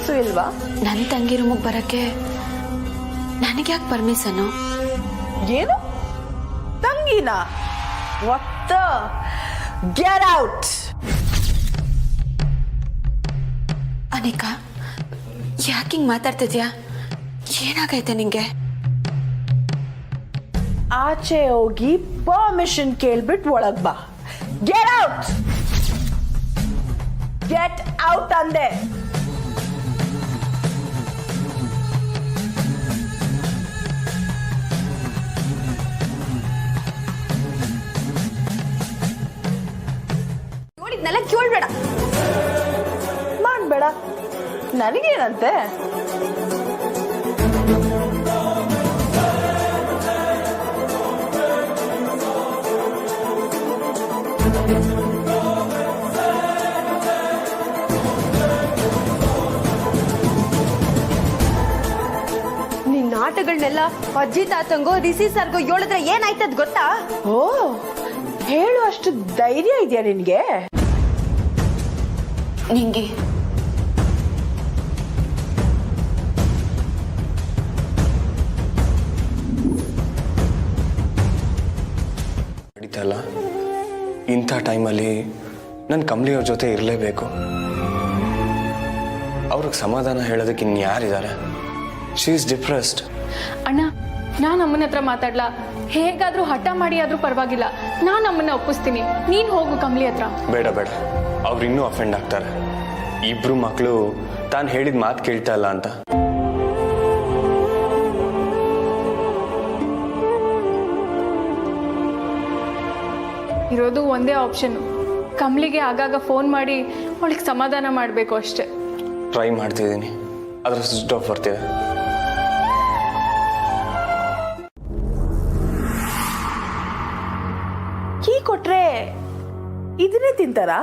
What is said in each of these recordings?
Permissions ಇಲ್ವಾ? ನನ್ನ ತಂಗಿ ರೂಮಿಗೆ ಬರಕ್ಕೆ ನನಗೆ ಯಾಕೆ ಪರ್ಮಿಷನ್? ಏನು ತಂಗಿನ? What get out! ಅನಿಕಾ, ಯಾಕೆ ಹಿಂಗ್ ಮಾತಾಡ್ತಿದ್ಯಾ? ಏನಾಗೈತೆ ನಿಂಗೆ? ಆಚೆ ಹೋಗಿ ಪರ್ಮಿಷನ್ ಕೇಳ್ಬಿಟ್ಟು ಒಳಗ್ ಬಾ. Get out! ಗೆಟ್ ಔಟ್ ಅಂದೆ. ನೋಡಿದ್ನೆಲ್ಲ ಕೇಳ್ಬೇಡ. ಮಾಡ್ಬೇಡ, ನನಗೇನಂತೆ? ನಿನ್ ಆಟಗಳನ್ನೆಲ್ಲ ಅಜ್ಜಿ ತಾತಂಗೋ ರಿಸಿ ಸರ್ಗೋ ಹೇಳಿದ್ರೆ ಏನಾಯ್ತದ್ ಗೊತ್ತಾ? ಓ, ಹೇಳು ಅಷ್ಟು ಧೈರ್ಯ ಇದೆಯಾ ನಿನ್ಗೆ? ನಿಂಗೆ ನಡೀತಲ್ಲ, ಇಂಥ ಟೈಮಲ್ಲಿ ನನ್ನ ಕಮಲಿಯವ್ರ ಜೊತೆ ಇರಲೇಬೇಕು. ಅವ್ರಿಗೆ ಸಮಾಧಾನ ಹೇಳೋದಕ್ಕೆ ಇನ್ಯಾರಿದ್ದಾರೆ? She is depressed. ಅಣ್ಣ, ನಾನು ಅಮ್ಮನ ಹತ್ರ ಮಾತಾಡ್ಲಾ? ಹೇಗಾದ್ರೂ ಹಠ ಮಾಡಿ ಆದ್ರೂ ಪರವಾಗಿಲ್ಲ, ನಾನು ಅಮ್ಮನ ಒಪ್ಪಿಸ್ತೀನಿ. ನೀನ್ ಹೋಗು ಕಮಲಿ ಹತ್ರ. ಬೇಡ ಬೇಡ, ಅವ್ರು ಇನ್ನೂ ಅಫೆಂಡ್ ಆಗ್ತಾರೆ. ಇಬ್ರು ಮಕ್ಕಳು ತಾನು ಹೇಳಿದ ಮಾತು ಕೇಳ್ತಾ ಇಲ್ಲ ಅಂತ. ಇರೋದು ಒಂದೇ ಆಪ್ಷನ್, ಕಮಲಿಗೆ ಆಗಾಗ ಫೋನ್ ಮಾಡಿ ಅವಳಿಗೆ ಸಮಾಧಾನ ಮಾಡಬೇಕು ಅಷ್ಟೆ. ಟ್ರೈ ಮಾಡ್ತಿದ್ದೀನಿ, ಅದ್ರ ಸ್ವಿಚ್ ಆಫ್ ಬರ್ತಿದೆ. ಕೀ ಕೊಟ್ರೆ ಇದನ್ನೇ ತಿಂತಾರಾ?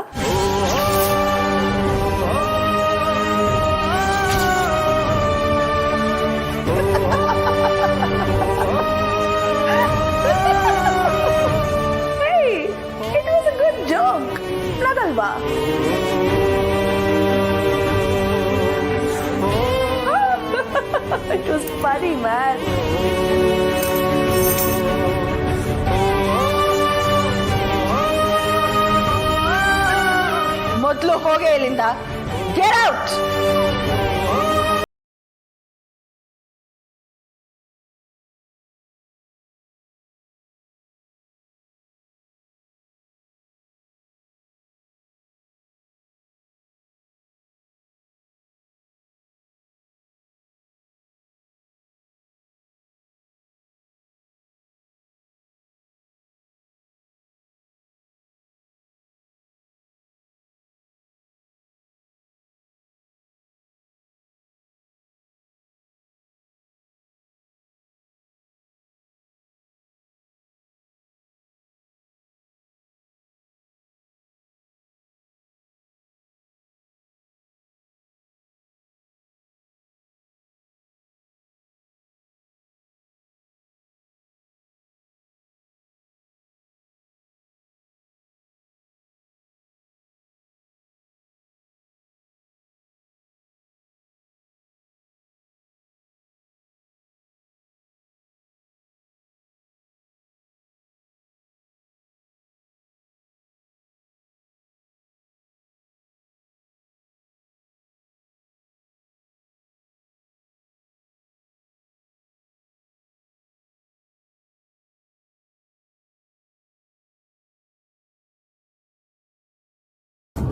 It was a good joke, ನಗಲ್ವಾ? It was funny, man. ಮೊದಲು ಹೋಗೇ ಇಲ್ಲಿಂದ. Get out!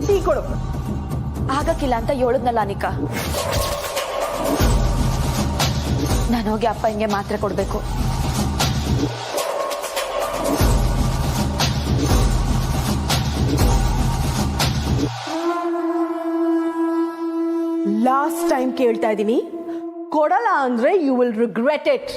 ಟೀ ಕೊಡು. ಆಗಕ್ಕಿಲ್ಲ ಅಂತ ಹೇಳುದ್ನಲ್ಲ ಅನಿಕಾ. ನಾನು ಹೋಗಿ ಅಪ್ಪ ಹಿಂಗೆ ಮಾತ್ರೆ ಕೊಡ್ಬೇಕು. ಲಾಸ್ಟ್ ಟೈಮ್ ಕೇಳ್ತಾ ಇದ್ದೀನಿ, ಕೊಡಲ್ಲ ಅಂದ್ರೆ ಯು ವಿಲ್ ರಿಗ್ರೆಟ್ ಇಟ್.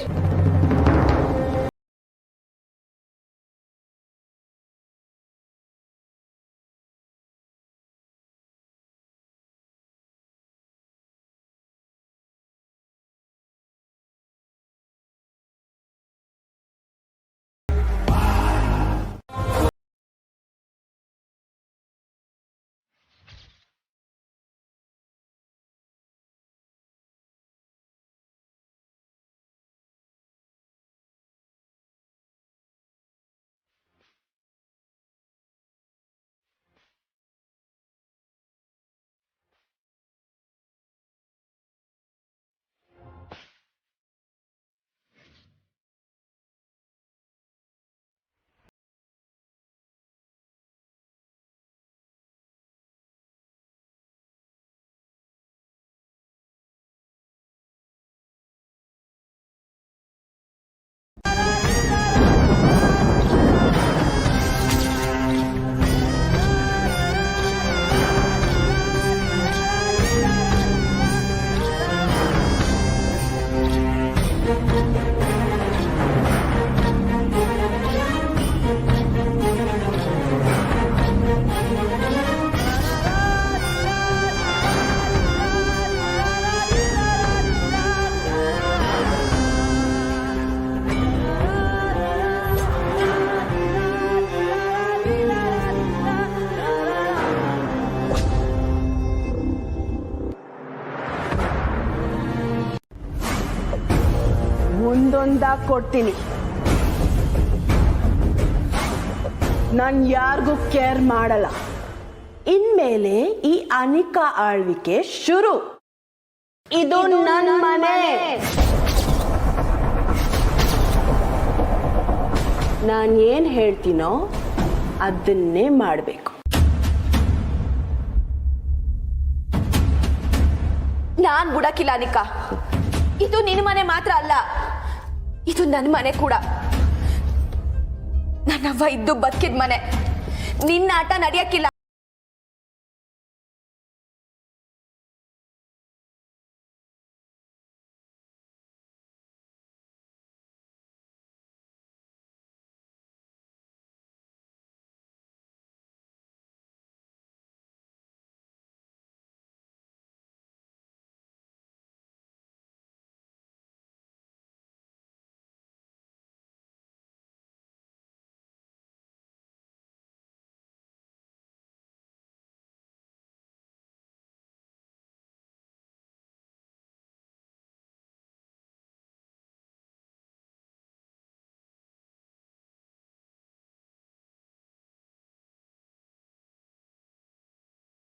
ಬಂದಾಗ ಕೊಡ್ತೀನಿ. ನಾನು ಯಾರಿಗೂ ಕೇರ್ ಮಾಡಲ್ಲ. ಇನ್ಮೇಲೆ ಈ ಅನಿಕಾ ಆಳ್ವಿಕೆ ಶುರು. ಇದು ನನ್ನ ಮನೆ. ನಾನು ಏನ್ ಹೇಳ್ತೀನೋ ಅದನ್ನೇ ಮಾಡಬೇಕು. ನಾನ್ ಬಿಡಕ್ಕಿಲ್ಲ ಅನಿಕಾ. ಇದು ನಿನ್ನ ಮನೆ ಮಾತ್ರ ಅಲ್ಲ, ಇದು ನನ್ನ ಮನೆ ಕೂಡ. ನನ್ನವ್ವ ಇದ್ದು ಬದುಕಿದ ಮನೆ. ನಿನ್ನ ಆಟ ನಡೆಯಕ್ಕಿಲ್ಲ.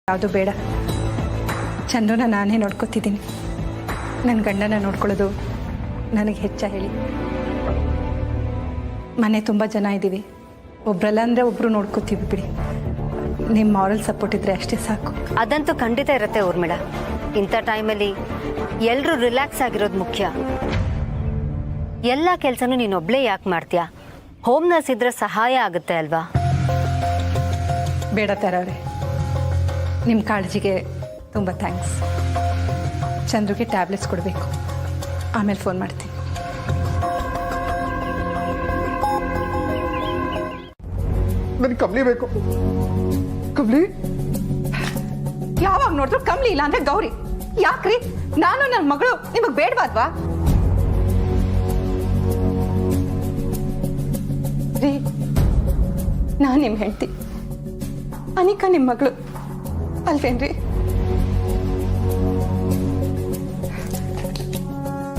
ಯಾವುದು ಬೇಡ. ಚಂದ್ರನ ನಾನೇ ನೋಡ್ಕೊತಿದ್ದೀನಿ. ನನ್ನ ಗಂಡನ ನೋಡ್ಕೊಳ್ಳೋದು ನನಗೆ ಹೆಚ್ಚ ಹೇಳಿ. ಮನೆ ತುಂಬ ಜನ ಇದ್ದೀವಿ, ಒಬ್ರಲ್ಲ ಅಂದರೆ ಒಬ್ಬರು ನೋಡ್ಕೋತೀವಿ ಬಿಡಿ. ನಿಮ್ಮ ಮಾರಲ್ ಸಪೋರ್ಟ್ ಇದ್ದರೆ ಅಷ್ಟೇ ಸಾಕು. ಅದಂತೂ ಖಂಡಿತ ಇರುತ್ತೆ ಊರ್ಮಿಳ. ಇಂಥ ಟೈಮಲ್ಲಿ ಎಲ್ಲರೂ ರಿಲ್ಯಾಕ್ಸ್ ಆಗಿರೋದು ಮುಖ್ಯ. ಎಲ್ಲ ಕೆಲಸನೂ ನೀನೊಬ್ಳೇ ಯಾಕೆ ಮಾಡ್ತೀಯಾ? ಹೋಮ್ ನರ್ಸ್ ಇದ್ರೆ ಸಹಾಯ ಆಗುತ್ತೆ ಅಲ್ವಾ? ಬೇಡ ತರವ್ರೆ, ನಿಮ್ಮ ಕಾಳಜಿಗೆ ತುಂಬ ಥ್ಯಾಂಕ್ಸ್. ಚಂದ್ರುಗೆ ಟ್ಯಾಬ್ಲೆಟ್ಸ್ ಕೊಡಬೇಕು, ಆಮೇಲೆ ಫೋನ್ ಮಾಡ್ತೀನಿ. ನನಗೆ ಕಮ್ಲಿ ಬೇಕು. ಕಮ್ಲಿ ಯಾವಾಗ ನೋಡಿದ್ರು ಕಮ್ಲಿ ಇಲ್ಲ ಅಂದ್ರೆ ಗೌರಿ. ಯಾಕ್ರಿ? ನಾನು ನನ್ನ ಮಗಳು ನಿಮಗೆ ಬೇಡವಾದ್ವಾ? ರೀ, ನಾನು ನಿಮ್ಮ ಹೆಂಡತಿ, ಅನಿಕಾ ನಿಮ್ಮ ಮಗಳು ಅಲ್ವೇನ್ರಿ?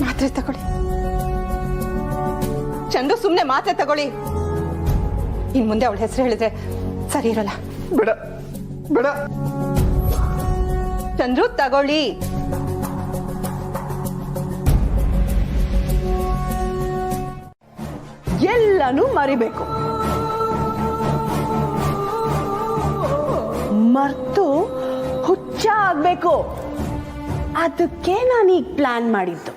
ಮಾತ್ರೆ ತಗೊಳ್ಳಿ. ಚಂದು, ಸುಮ್ಮನೆ ಮಾತ್ರೆ ತಗೊಳ್ಳಿ. ಇನ್ ಮುಂದೆ ಅವಳ ಹೆಸರು ಹೇಳಿದ್ರೆ ಸರಿ ಇರಲ್ಲ. ಬೇಡ ಬೇಡ. ಚಂದ್ರು, ತಗೊಳ್ಳಿ. ಎಲ್ಲನೂ ಮರಿಬೇಕು. ಮರ್ತು ಹುಚ್ಚ ಆಗ್ಬೇಕು. ಅದಕ್ಕೆ ನಾನು ಈಗ ಪ್ಲಾನ್ ಮಾಡಿದ್ದು.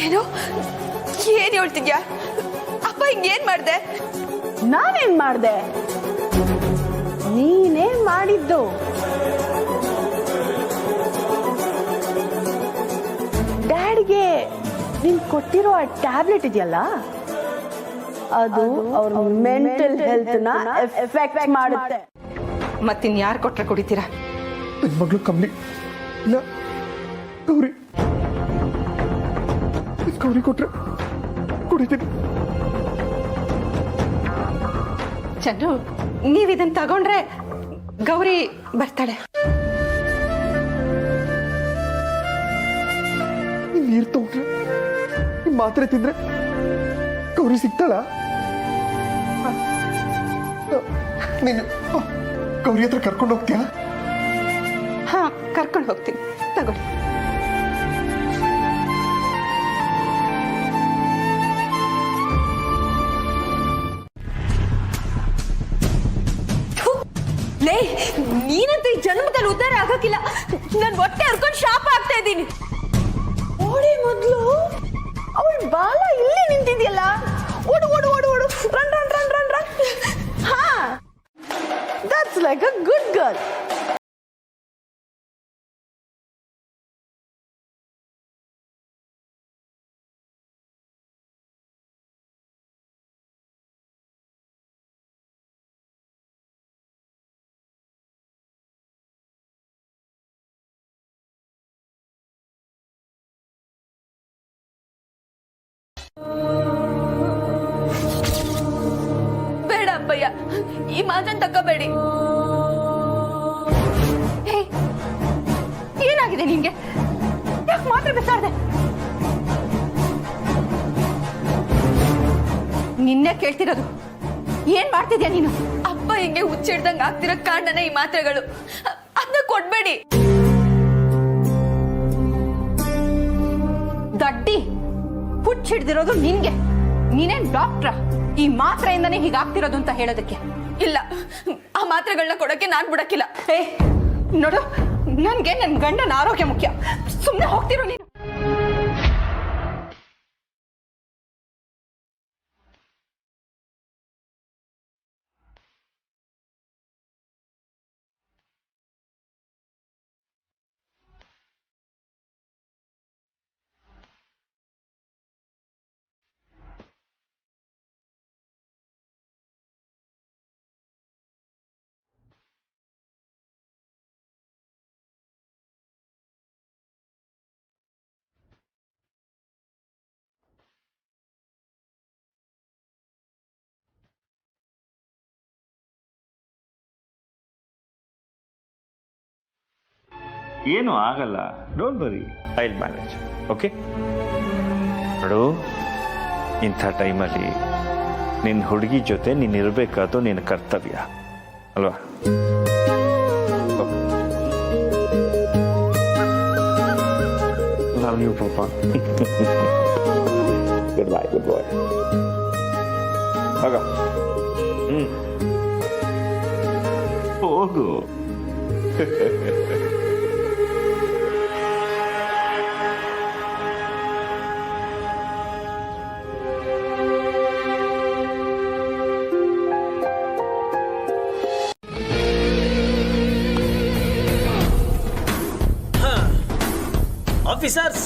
ಏನು ಏನ್ ಹೇಳ್ತಿದ್ಯಾ? ಅಪ್ಪ ಹಿಂಗೇನ್ ಮಾಡ್ದೆ? ನಾನೇನ್ ಮಾಡ್ದೆ? ನೀನೇ ಮಾಡಿದ್ದು. ಡ್ಯಾಡ್ಗೆ ನೀನ್ ಕೊಟ್ಟಿರೋ ಆ ಟ್ಯಾಬ್ಲೆಟ್ ಇದೆಯಲ್ಲ, ಅದು ಅವ್ರ ಮೆಂಟಲ್ ಹೆಲ್ತ್ ನ ಎಫೆಕ್ಟ್ ಮಾಡುತ್ತೆ. ಮತ್ತಿನ್ ಯಾರು ಕೊಟ್ರೆ ಕುಡಿತೀರಾ? ನನ್ನ ಮಗಳು ಕಮ್ಲಿ ಇಲ್ಲ, ಗೌರಿ. ಗೌರಿ ಕೊಟ್ರೆ ಕುಡಿತೀನಿ. ಚಂದ್ರು, ನೀವ್ ಇದನ್ನ ತಗೊಂಡ್ರೆ ಗೌರಿ ಬರ್ತಾಳೆ. ನೀರು ತಗೊಂಡ್ರೆ, ಮಾತ್ರೆ ತಿಂದ್ರೆ ಗೌರಿ ಸಿಗ್ತಾಳ? ನೀನು ಗೌರಿ ಹತ್ರ ಕರ್ಕೊಂಡು ಹೋಗ್ತೀಯಾ? ಹಾ, ಕರ್ಕೊಂಡು ಹೋಗ್ತೀನಿ. ತಗೊಳ್ಳಿ. ಲೇ, ನೀನಂತ ಈ ಜನ್ಮದಲ್ಲಿ ಉದ್ಧಾರ ಆಗಕ್ಕಿಲ್ಲ. ನನ್ ಹೊಟ್ಟೆ ಹರ್ಕೊಂಡು ಶಾಪ ಆಗ್ತಾ ಇದ್ದೀನಿ. ಓಡಿ ಮೊದ್ಲು ಅವಳ ಬಾಲ ಇಲ್ಲಿ ನಿಂತಿದ್ಯಲ್ಲ. ಓಡು ಓಡು ಓಡು ಓಡು. Run run run run run. ಹಾ, that's like a good girl. ಬೇಡ ಅಪ್ಪಯ್ಯ, ಈ ಮಾತನ್ನ ತಕ್ಕಬೇಡಿ. ಮಾತ್ರೆ ಬಿಸಾಡ್ದೆ. ನಿನ್ನೆ ಕೇಳ್ತಿರೋದು, ಏನ್ ಮಾಡ್ತಿದ್ಯಾ ನೀನು? ಅಪ್ಪ ಹಿಂಗೆ ಹುಚ್ಚಿಡ್ದಂಗ್ ಆಗ್ತಿರೋ ಕಾರಣನೇ ಈ ಮಾತ್ರೆಗಳು. ಅದನ್ನ ಕೊಡ್ಬೇಡಿ. ದಡ್ಡಿ, ಹುಚ್ಚಿಡ್ದಿರೋದು ನಿನ್ಗೆ. ನೀನೇನ್ ಡಾಕ್ಟ್ರ ಈ ಮಾತ್ರೆಯಿಂದನೇ ಹೀಗಾಗ್ತಿರೋದು ಅಂತ ಹೇಳೋದಕ್ಕೆ? ಇಲ್ಲ, ಆ ಮಾತ್ರೆಗಳನ್ನ ಕೊಡಕ್ಕೆ ನಾನ್ ಬಿಡಕ್ಕಿಲ್ಲ. ಏ ನೋಡು, ನನ್ಗೆ ನನ್ ಗಂಡನ ಆರೋಗ್ಯ ಮುಖ್ಯ. ಸುಮ್ಮನೆ ಹೋಗ್ತಿರೋ ನೀನು. ಏನು ಆಗಲ್ಲ, don't worry, I will manage. Okay ನೋಡು, ಇಂಥ ಟೈಮಲ್ಲಿ ನಿನ್ನ ಹುಡುಗಿ ಜೊತೆ ನೀನು ಇರಬೇಕಾದ್ದು ನಿನ್ನ ಕರ್ತವ್ಯ ಅಲ್ವಾ? ಲವ್ ಯು ಪಾಪ. ಗುಡ್ ಬಾಯ್, ಗುಡ್ ಬಾಯ್. ಹೋಗ. ಹೋಗು. Officers,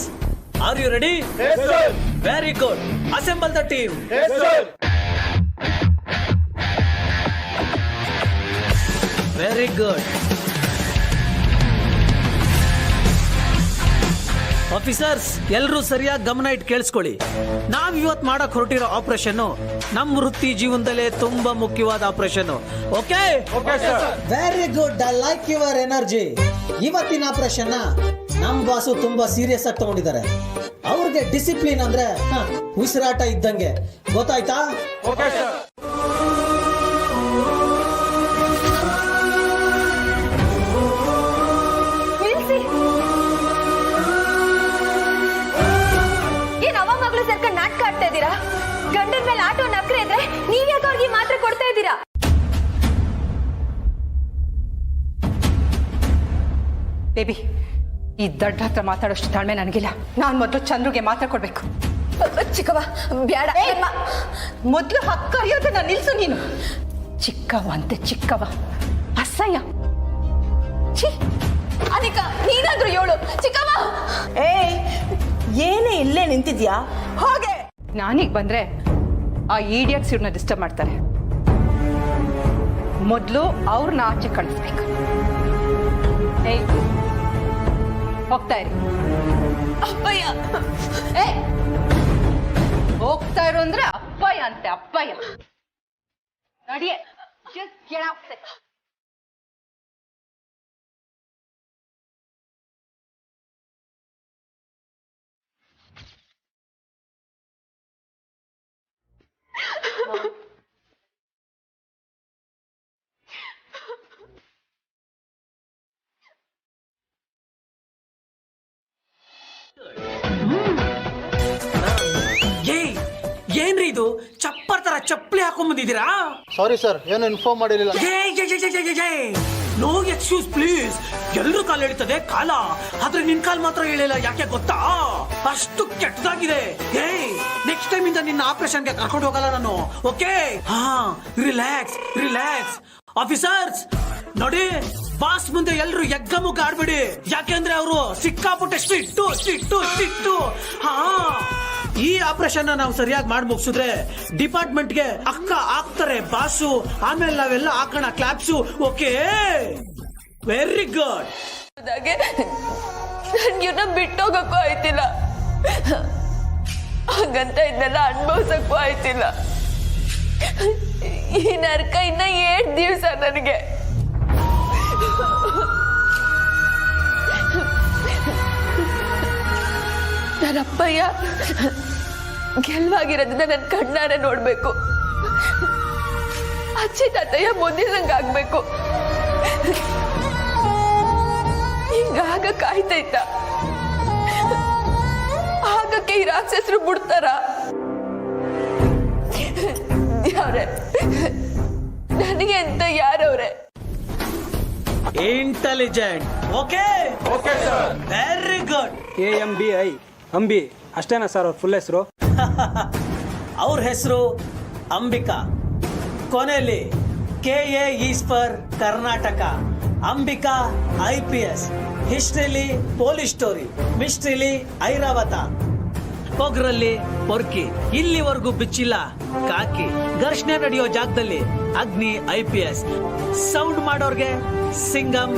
are you ready? Yes, sir. Very good. Assemble the team. Yes, sir. Very good. Officers, ಎಲ್ಲರೂ ಸರಿಯಾಗಿ ಗಮನ ಇಟ್ಟು ಕೇಳಿಸ್ಕೊಳ್ಳಿ. ನಾವ್ ಇವತ್ತು ಮಾಡಕ್ ಹೊರಟಿರೋ ಆಪರೇಷನ್ ನಮ್ಮ ವೃತ್ತಿ ಜೀವನದಲ್ಲೇ ತುಂಬಾ ಮುಖ್ಯವಾದ operation. Okay? Very good, I like your energy. ಇವತ್ತಿನ ಆಪರೇಷನ್ ನಮ್ ಬಾಸು ತುಂಬಾ ಸೀರಿಯಸ್ ಆಗಿ ತಗೊಂಡಿದ್ದಾರೆ. ಅವ್ರಿಗೆ ಡಿಸಿಪ್ಲಿನ್ ಅಂದ್ರೆ ಉಸಿರಾಟ ಇದ್ದಂಗೆ, ಗೊತ್ತಾಯ್ತಾ? ಏನ್ ಅವ ಮಗಳು ಸರ್ಕಾರ ನಾಟಕ ಆಡ್ತಾ ಇದ್ದೀರಾ? ಗಂಡನ ಮೇಲೆ ಆಟೋ ನಕ್ರೆ ಇದ್ರೆ ನೀವ್ ಯಾಕೆ ಅವ್ರಿಗೆ ಮಾತ್ರ ಕೊಡ್ತಾ ಇದ್ದೀರಾ? ಬೇಬಿ, ಈ ದಡ್ಡ ಹತ್ರ ಮಾತಾಡೋಷ್ಟು ತಾಳ್ಮೆ ನನಗಿಲ್ಲ. ನಾನು ಮೊದಲು ಚಂದ್ರುಗೆ ಮಾತ್ರ ಕೊಡ್ಬೇಕು. ಚಿಕ್ಕವ ಬ್ಯಾಡ. ಮೊದಲು ಹಕ್ಕರಿಯೋದನ್ನ ನಿಲ್ಸು ನೀನು. ಚಿಕ್ಕವ ಅಂತೆ ಚಿಕ್ಕವ, ಅಸಹ್ಯ. ಅನಿಕಾ, ನೀನಾದ್ರೂ ಹೇಳು. ಚಿಕ್ಕವ, ಏನೇ ಇಲ್ಲೇ ನಿಂತಿದ್ಯಾ? ಹೋಗೆ. ನಾನೀಗ ಬಂದ್ರೆ ಆ ಈಡಿಯಟ್ಸ್ ಇವ್ರನ್ನ ಡಿಸ್ಟರ್ಬ್ ಮಾಡ್ತಾರೆ. ಮೊದಲು ಅವ್ರನ್ನ ಆಚೆ ಕಳಿಸ್ಬೇಕು. ಹೋಗ್ತಾ ಇರಿ. ಅಪ್ಪಯ್ಯ. ಹೋಗ್ತಾ ಇರು ಅಂದ್ರೆ ಅಪ್ಪಯ್ಯ ಅಂತೆ, ಅಪ್ಪಯ್ಯ. ನಡಿಯೇ. Just get out there. ಏನ್ರಿ ಇದು? ಚಪ್ಪರ್ ತರ ಚಪ್ಪಲಿ ಹಾಕೊಂಡ್ ಬಂದಿದ್ದೀರಾ? ಸಾರಿ ಸರ್, ಏನು ಇನ್ಫಾರ್ಮ್ ಮಾಡಿರಲಿಲ್ಲ. No excuse please. ಎಲ್ರೂ ಕಾಲು ಎಳಿತದೆ ಕಾಲ, ಆದ್ರೆ ನಿನ್ ಕಾಲ್ ಮಾತ್ರ ಹೇಳಿಲ್ಲ. ಯಾಕೆ ಗೊತ್ತಾ? ಅಷ್ಟು ಕೆಟ್ಟದಾಗಿದೆ. ನೆಕ್ಸ್ಟ್ ಟೈಮ್ ಇಂದ ನಿನ್ನ ಆಪರೇಷನ್ಗೆ ಕರ್ಕೊಂಡು ಹೋಗಲ್ಲ ನಾನು. ಓಕೆ? ಹಾ, ರಿಲ್ಯಾಕ್ಸ್ ರಿಲ್ಯಾಕ್ಸ್. ಆಫೀಸರ್ಸ್ ನೋಡಿ, ಬಾಸ್ ಮುಂದೆ ಎಲ್ರು ಎಗ್ಗಮುಖ ಆಡ್ಬಿಡಿ. ಯಾಕೆಂದ್ರೆ ಅವರು ಸಿಕ್ಕಾಪಟ್ಟೆ ಸ್ಟ್ರಿಕ್ಟು. ಹಾ, ಈ ಆಪರೇಷನ್ ನಾವು ಸರಿಯಾಗಿ ಮಾಡಿ ಮುಗಿಸಿದ್ರೆ ಡಿಪಾರ್ಟ್ಮೆಂಟ್ಗೆ ಅಕ್ಕ ಆಗ್ತಾರೆ ಬಾಸು. ಆಮೇಲೆ ನಾವೆಲ್ಲ ಹಾಕೋಣ ಕ್ಲಾಪ್ಸು. ಓಕೆ? Very good. ನನ್ಗಿನ್ನ ಬಿಟ್ಟೋಗಕ್ಕೂ ಆಯ್ತಿಲ್ಲ, ಹಾಗಂತ ಇದನ್ನೆಲ್ಲ ಅನುಭವಿಸಕ್ಕೂ ಆಯ್ತಿಲ್ಲ. ಈ ನರ್ಕ ಇನ್ನ 7 ದಿವಸ ನನಗೆ. ನನ್ನ ಅಪ್ಪಯ್ಯ ಗೆಲ್ವಾಗಿರೋದನ್ನ ನನ್ನ ಕಣ್ಣಾರೆ ನೋಡ್ಬೇಕು. ಅಜ್ಜಿ ತಾತಯ್ಯ ಮೊದಲಿನಂಗಾಗ್ಬೇಕು. ಹಿಂಗಾಗ ಕಾಯ್ತೈತ? ಆಗಕ್ಕೆ ಈ ರಾಕ್ಷಸರು ಬಿಡ್ತಾರ? ಯಾವ್ರೆ ನನಗೆ ಅಂತ ಯಾರವ್ರೆ? Intelligent. Okay okay sir, very good. AMBI Ambi ಅಷ್ಟೇನಾ ಸರ್ ಅವ್ರ ಫುಲ್ ಹೆಸರು? ಅವ್ರ ಹೆಸರು ಅಂಬಿಕಾ. ಕೊನೆಯಲ್ಲಿ KA is for Karnataka. Ambika IPS. ಹಿಸ್ಟ್ರಿಲಿ ಪೊಲೀಸ್ ಸ್ಟೋರಿ, ಮಿಸ್ಟ್ರಿಲಿ ಐರಾವತ, ಪೊಗ್ರಲ್ಲಿ ಪೊರ್ಕಿ. ಇಲ್ಲಿವರೆಗೂ ಬಿಚ್ಚಿಲ್ಲ ಕಾಕಿ. ಘರ್ಷಣೆ ನಡೆಯೋ ಜಾಗದಲ್ಲಿ ಅಗ್ನಿ IPS. ಸೌಂಡ್ ಮಾಡೋರ್ಗೆ ಸಿಂಗಂ.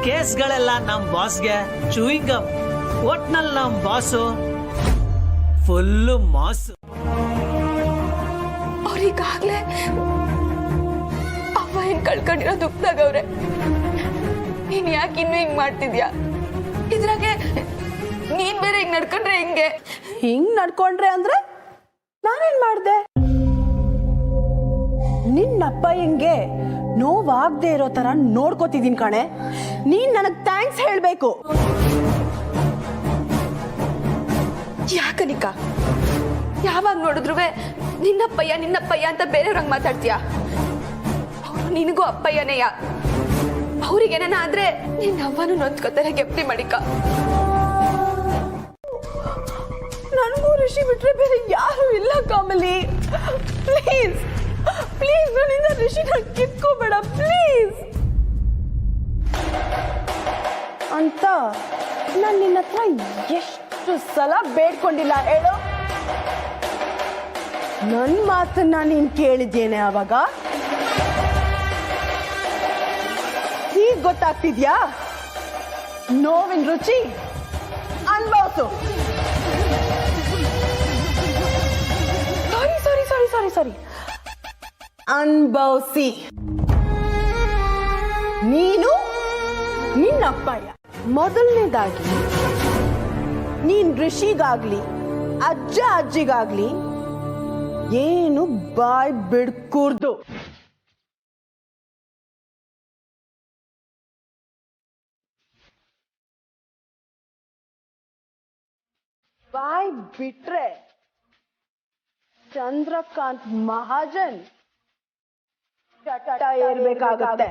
ಕೇಸ್ಗಳೆಲ್ಲ ನಮ್ ಬಾಸ್ಗೆ ಚೂಯಿಂಗಮ್. ಒಟ್ನಲ್ಲಿ ನಮ್ ಬಾಸು ಫುಲ್ಲು ಮಾಸು. ಅವ್ರಿಗಾಗ್ಲೇ ಅಮ್ಮ ಏನ್ ಕಳ್ಕೊಂಡಿರೋ ದುಃಖದಾಗವ್ರೆ. ನೀನ್ ಯಾಕೆ ಇನ್ನೂ ಹಿಂಗ್ ಮಾಡ್ತಿದ್ಯಾ? ಇದ್ರಾಗೆ ನೀನ್ ಬೇರೆ ಹಿಂಗ್ ನಡ್ಕೊಂಡ್ರೆ ಹೆಂಗೆ? ಹಿಂಗ್ ನಡ್ಕೊಂಡ್ರೆ ಅಂದ್ರೆ ನಾನೇನ್ ಮಾಡ್ದೆ? ನಿನ್ನಪ್ಪ ಹೆಂಗೆ ನೋವಾಗದೆ ಇರೋ ತರ ನೋಡ್ಕೋತಿದೀನಿ ಕಣೆ. ನೀನ್ ನನಗ್ ಥ್ಯಾಂಕ್ಸ್ ಹೇಳ್ಬೇಕು. ಯಾಕನಿಕ ಯಾವಾಗ ನೋಡಿದ್ರು ನಿನ್ನಪ್ಪಯ್ಯ ಅಂತ ಬೇರೆಯವ್ರಂಗ್ ಮಾತಾಡ್ತೀಯ? ಅವರು ನಿನಗೂ ಅಪ್ಪಯ್ಯನೇಯ. ಅವ್ರಿಗೇನ ಆದ್ರೆ ನಿನ್ನ ಅವ್ವನು ನೊಂದ್ಕೋತಾರೆ ಗೆಪ್ತಿ ಮಡಿಕ. ನನಗೂ ಋಷಿ ಬಿಟ್ರೆ ಬೇರೆ ಯಾರು ಇಲ್ಲ ಕಮಲಿ. ಪ್ಲೀಸ್ ಪ್ಲೀಸ್ ನನ್ನಿಂದ ಋಷಿನ ಕಿತ್ಕೋಬೇಡ ಪ್ಲೀಸ್ ಅಂತ ನಾನು ನಿನ್ನ ಹತ್ರ ಎಷ್ಟು ಸಲ ಬೇಡ್ಕೊಂಡಿಲ್ಲ ಹೇಳು? ನನ್ನ ಮಾತನ್ನ ನೀನ್ ಕೇಳಿದ್ದೇನೆ ಅವಾಗ? ಈಗ ಗೊತ್ತಾಗ್ತಿದ್ಯಾ ನೋವಿನ ರುಚಿ? ಅನ್ಭವಿಸು. ಸಾರಿ ಅನ್ಭವಿಸಿ. ನೀನು ನಿನ್ನಪ್ಪಯ್ಯ ಮೊದಲನೇದಾಗಿ ನೀನ್ ಋಷಿಗಾಗ್ಲಿ ಅಜ್ಜಿಗಾಗ್ಲಿ ಏನು ಬಾಯ್ ಬಿಡ್ಕೂರ್ದು. ಬಾಯ್ ಬಿಟ್ರೆ ಚಂದ್ರಕಾಂತ್ ಮಹಾಜನ್ ಚಟ ಏರ್ಬೇಕಾಗತ್ತೆ.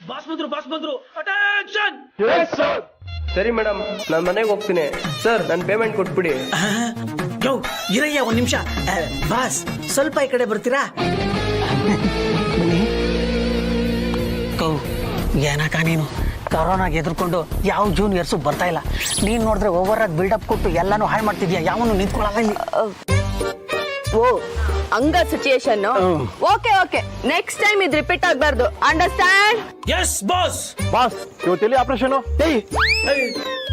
ಬಾಸ್ ಬಂದ್ರು ಅಟೆನ್ಷನ್. ಸರಿ ಮೇಡಮ್, ನಾನು ಮನೆಗೆ ಹೋಗ್ತೀನಿ. ಸರ್ ನನ್ನ ಪೇಮೆಂಟ್ ಕೊಟ್ಬಿಡಿ. ಯೋ ಇರಯ್ಯ ಒಂದ್ ನಿಮಿಷ. ಬಾಸ್ ಸ್ವಲ್ಪ ಈ ಕಡೆ ಬರ್ತೀರಾ? ಕೌ ಏನಕ್ಕ ನೀನು ಕರೋನಾಗೆ ಎದುರ್ಕೊಂಡು ಯಾವ ಜೂನಿಯರ್ಸು ಬರ್ತಾ ಇಲ್ಲ. ನೀನ್ ನೋಡಿದ್ರೆ ಓವರ್ ಆಗಿ ಬಿಲ್ಡಪ್ ಕೊಟ್ಟು ಎಲ್ಲಾನು ಹಾಳು ಮಾಡ್ತಿದ್ಯಾ. ಯಾವನು ನಿಂತ್ಕೊಳ್ಳಲ್ಲ ಇಲ್ಲಿ. ಓ ಹಂಗ situation. Okay okay, next time ಇದು ರಿಪೀಟ್ ಆಗ್ಬಾರ್ದು. ಅಂಡರ್ಸ್ಟ್ಯಾಂಡ್? Yes boss. ಬಾಸ್ ಇವತ್ತೆಲ್ಲಿ ಆಪರೇಷನ್?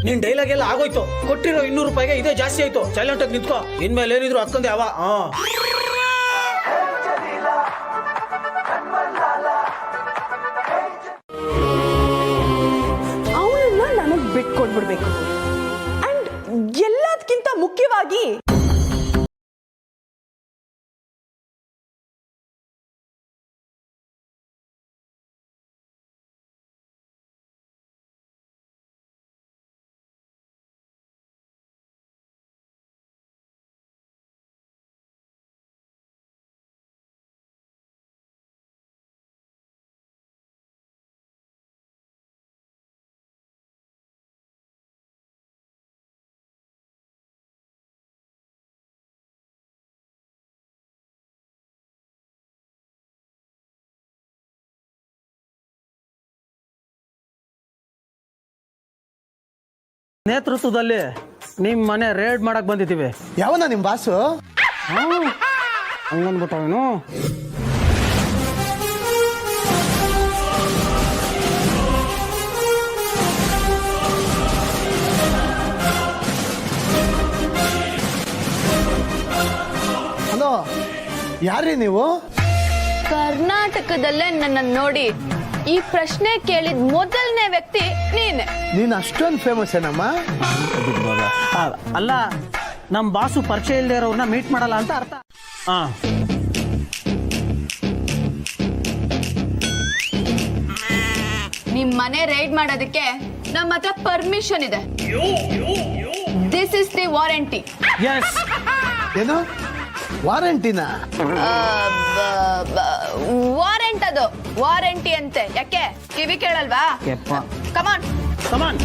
ನಿನ್ ಡೈಲಾಗ್ ಎಲ್ಲ ಆಗೋಯ್ತು. ಕೊಟ್ಟಿರೋ 200 ರೂಪಾಯಿಗೆ ಇದೇ ಜಾಸ್ತಿ ಆಯ್ತು. ಸೈಲೆಂಟ್ ಆಗಿ ನಿಂತ್ಕೋ. ಇನ್ಮೇಲೆ ಏನಿದ್ರು ಅಕ್ಕಂದೆ ಅವ. ಅವಳನ್ನ ನನಗ್ ಬಿಟ್ಕೊಟ್ಬಿಡ್ಬೇಕು. ಅಂಡ್ ಎಲ್ಲದಕ್ಕಿಂತ ಮುಖ್ಯವಾಗಿ ನೇತೃತ್ವದಲ್ಲಿ ನಿಮ್ ಮನೆ ರೇಡ್ ಮಾಡಕ್ ಬಂದಿದ್ದೀವಿ. ಯಾವನ ನಿಮ್ ಬಾಸು? ಹಂಗನ್ಬಿಟ್ಟವನು. ಹಲೋ, ಯಾರ್ರೀ ನೀವು? ಕರ್ನಾಟಕದಲ್ಲೇ ನನ್ನ ನೋಡಿ ಈ ಪ್ರಶ್ನೆ ಕೇಳಿದ ಮೊದಲನೇ ವ್ಯಕ್ತಿ ನೀನೆ. ನೀನ್ ಅಷ್ಟೊಂದು ಫೇಮಸ್ ಏನಮ್ಮ? ಅಲ್ಲ, ನಮ್ ಬಾಸು ಪರಿಚಯ ಇಲ್ಲದೆ ಇರೋರ್ನ ಮೀಟ್ ಮಾಡಲ್ಲ ಅಂತ ಅರ್ಥ. ನಿಮ್ ಮನೆ ರೈಡ್ ಮಾಡೋದಕ್ಕೆ ನಮ್ಮ ಹತ್ರ ಪರ್ಮಿಷನ್ ಇದೆ. This is the warranty. Yes. ಏನು ವಾರಂಟಿನ? ವಾರೆಂಟ್ ಅದು, ವಾರಂಟಿ ಅಂತೆ. ಯಾಕೆ ಕಿವಿ ಕೇಳಲ್ವಾ? ಕಮಾನ್ ಕಮಾನ್.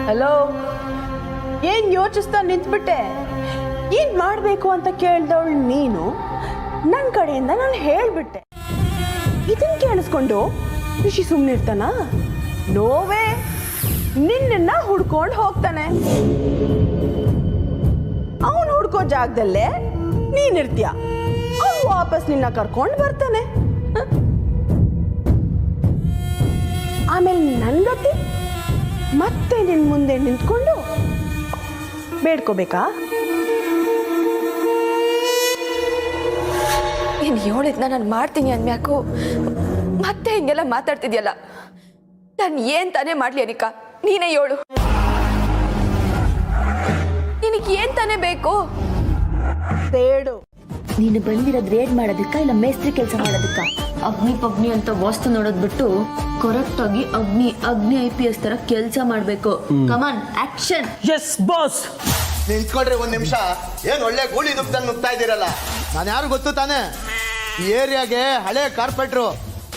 ಹಲೋ, ಏನ್ ಯೋಚಿಸ್ತಾ ನಿಂತ್ಬಿಟ್ಟೆ? ಏನ್ ಮಾಡ್ಬೇಕು ಅಂತ ಕೇಳ್ದವಳು ನೀನು. ನನ್ ಕಡೆಯಿಂದ ನಾನು ಹೇಳ್ಬಿಟ್ಟೆ. ಇದನ್ ಕೇಳಿಸ್ಕೊಂಡು ಋಷಿ ಸುಮ್ನಿರ್ತಾನ? ನೋವೇ, ನಿನ್ನ ಹುಡ್ಕೊಂಡು ಹೋಗ್ತಾನೆ. ಅವನು ಹುಡ್ಕೋ ಜಾಗದಲ್ಲೇ ನೀನಿರ್ತೀಯ. ಅವನು ವಾಪಸ್ ನಿನ್ನ ಕರ್ಕೊಂಡು ಬರ್ತಾನೆ. ಆಮೇಲೆ ನನ್ ಗತಿ ಮತ್ತೆ ನಿನ್ ಮುಂದೆ ನಿಂತ್ಕೊಂಡು ಬೇಡ್ಕೋಬೇಕಾ? ನೀನು ಹೇಳಿದ್ನ ನಾನು ಮಾಡ್ತೀನಿ ಅನ್ಮ್ಯಾಕು ಮತ್ತೆ ಹಿಂಗೆಲ್ಲ ಮಾತಾಡ್ತಿದ್ಯಲ್ಲ. ನಾನು ಏನ್ ತಾನೇ ಮಾಡ್ಲಿ ಅನಿಕಾ? ನೀನೇ ಹೇಳು, ನಿನಗೆ ಏನ್ ತಾನೇ ಬೇಕು? ತೇಡು. ನೀನು ಬಂದಿರೋದು ರೇಡ್ ಮಾಡೋದಕ್ಕ ಇಲ್ಲ ಮೇಸ್ತ್ರಿ ಕೆಲಸ ಮಾಡೋದಕ್ಕ? ಅಗ್ನಿ ಪಗ್ನಿ ಅಂತ ವಾಸ್ತು ನೋಡೋದ್ ಬಿಟ್ಟು ಕರೆಕ್ಟ್ ಆಗಿ ಅಗ್ನಿ IPS ತರ ಕೆಲಸ ಮಾಡ್ಬೇಕು. Come on, action. Yes boss. ನಿಂತ್ಕೊಡ್ರಿ ಒಂದ್ ನಿಮಿಷ. ಏನ್ ಒಳ್ಳೆ ಗೂಳಿ ನುಗ್ದಂಗ್ ನುಗ್ತಾ ಇದ್ದೀರಲ್ಲ? ನಾನು ಯಾರು ಗೊತ್ತು ತಾನೆ? ಈ ಏರಿಯಾಗೆ ಹಳೆ ಕಾರ್ಪೆಟ್ರು.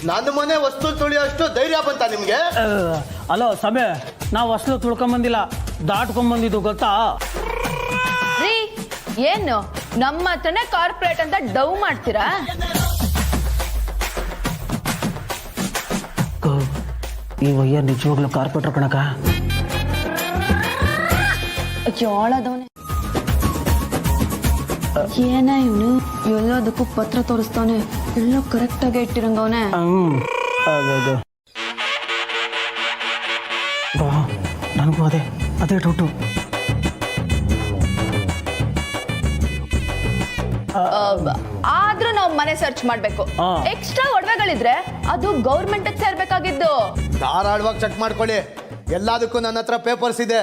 ನನ್ನ ಮನೆ ವಸ್ತು ತುಳಿಯೋಷ್ಟು ಧೈರ್ಯ ಬಂತ ನಿಮ್ಗೆ? ಅಲೋ ಸಮಯ, ನಾವು ಹೊಸಲು ತುಳ್ಕೊಂಬಂದಿಲ್ಲ, ದಾಟ್ಕೊಂಬಂದಿದ್ದು ಗೊತ್ತಾ? ರೀ, ಏನು ನಮ್ಮ ಹತ್ರನೇ ಕಾರ್ಪೊರೇಟ್ ಅಂತ ಡವ್ ಮಾಡ್ತೀರಾ? ಈ ವಯ್ಯ ನಿಜವಾಗ್ಲೂ ಕಾರ್ಪೊರೇಟರ್ ಕಣಕ. ಯಾಳದವನೇ ಏನ ಇವನು? ಎಲ್ಲದಕ್ಕೂ ಪತ್ರ ತೋರಿಸ್ತಾನೆ. ಎಲ್ಲ ಕರೆಕ್ಟ್ ಆಗಿ ಇಟ್ಟಿರಂಗವನೇ. ನನಗೂ ಅದೇ ಡೌಟು. ಆದ್ರೂ ನಾವು ಮನೆ ಸರ್ಚ್ ಮಾಡ್ಬೇಕು. ಎಕ್ಸ್ಟ್ರಾ ಒಡವೆಗಳಿದ್ರೆ ಅದು ಗೌರ್ಮೆಂಟ್ ಸೇರ್ಬೇಕಾಗಿದ್ದು. ಧಾರಾಳವಾಗಿ ಚೆಕ್ ಮಾಡ್ಕೊಳ್ಳಿ. ಎಲ್ಲದಕ್ಕೂ ನನ್ನ ಹತ್ರ ಪೇಪರ್ಸ್ ಇದೆ.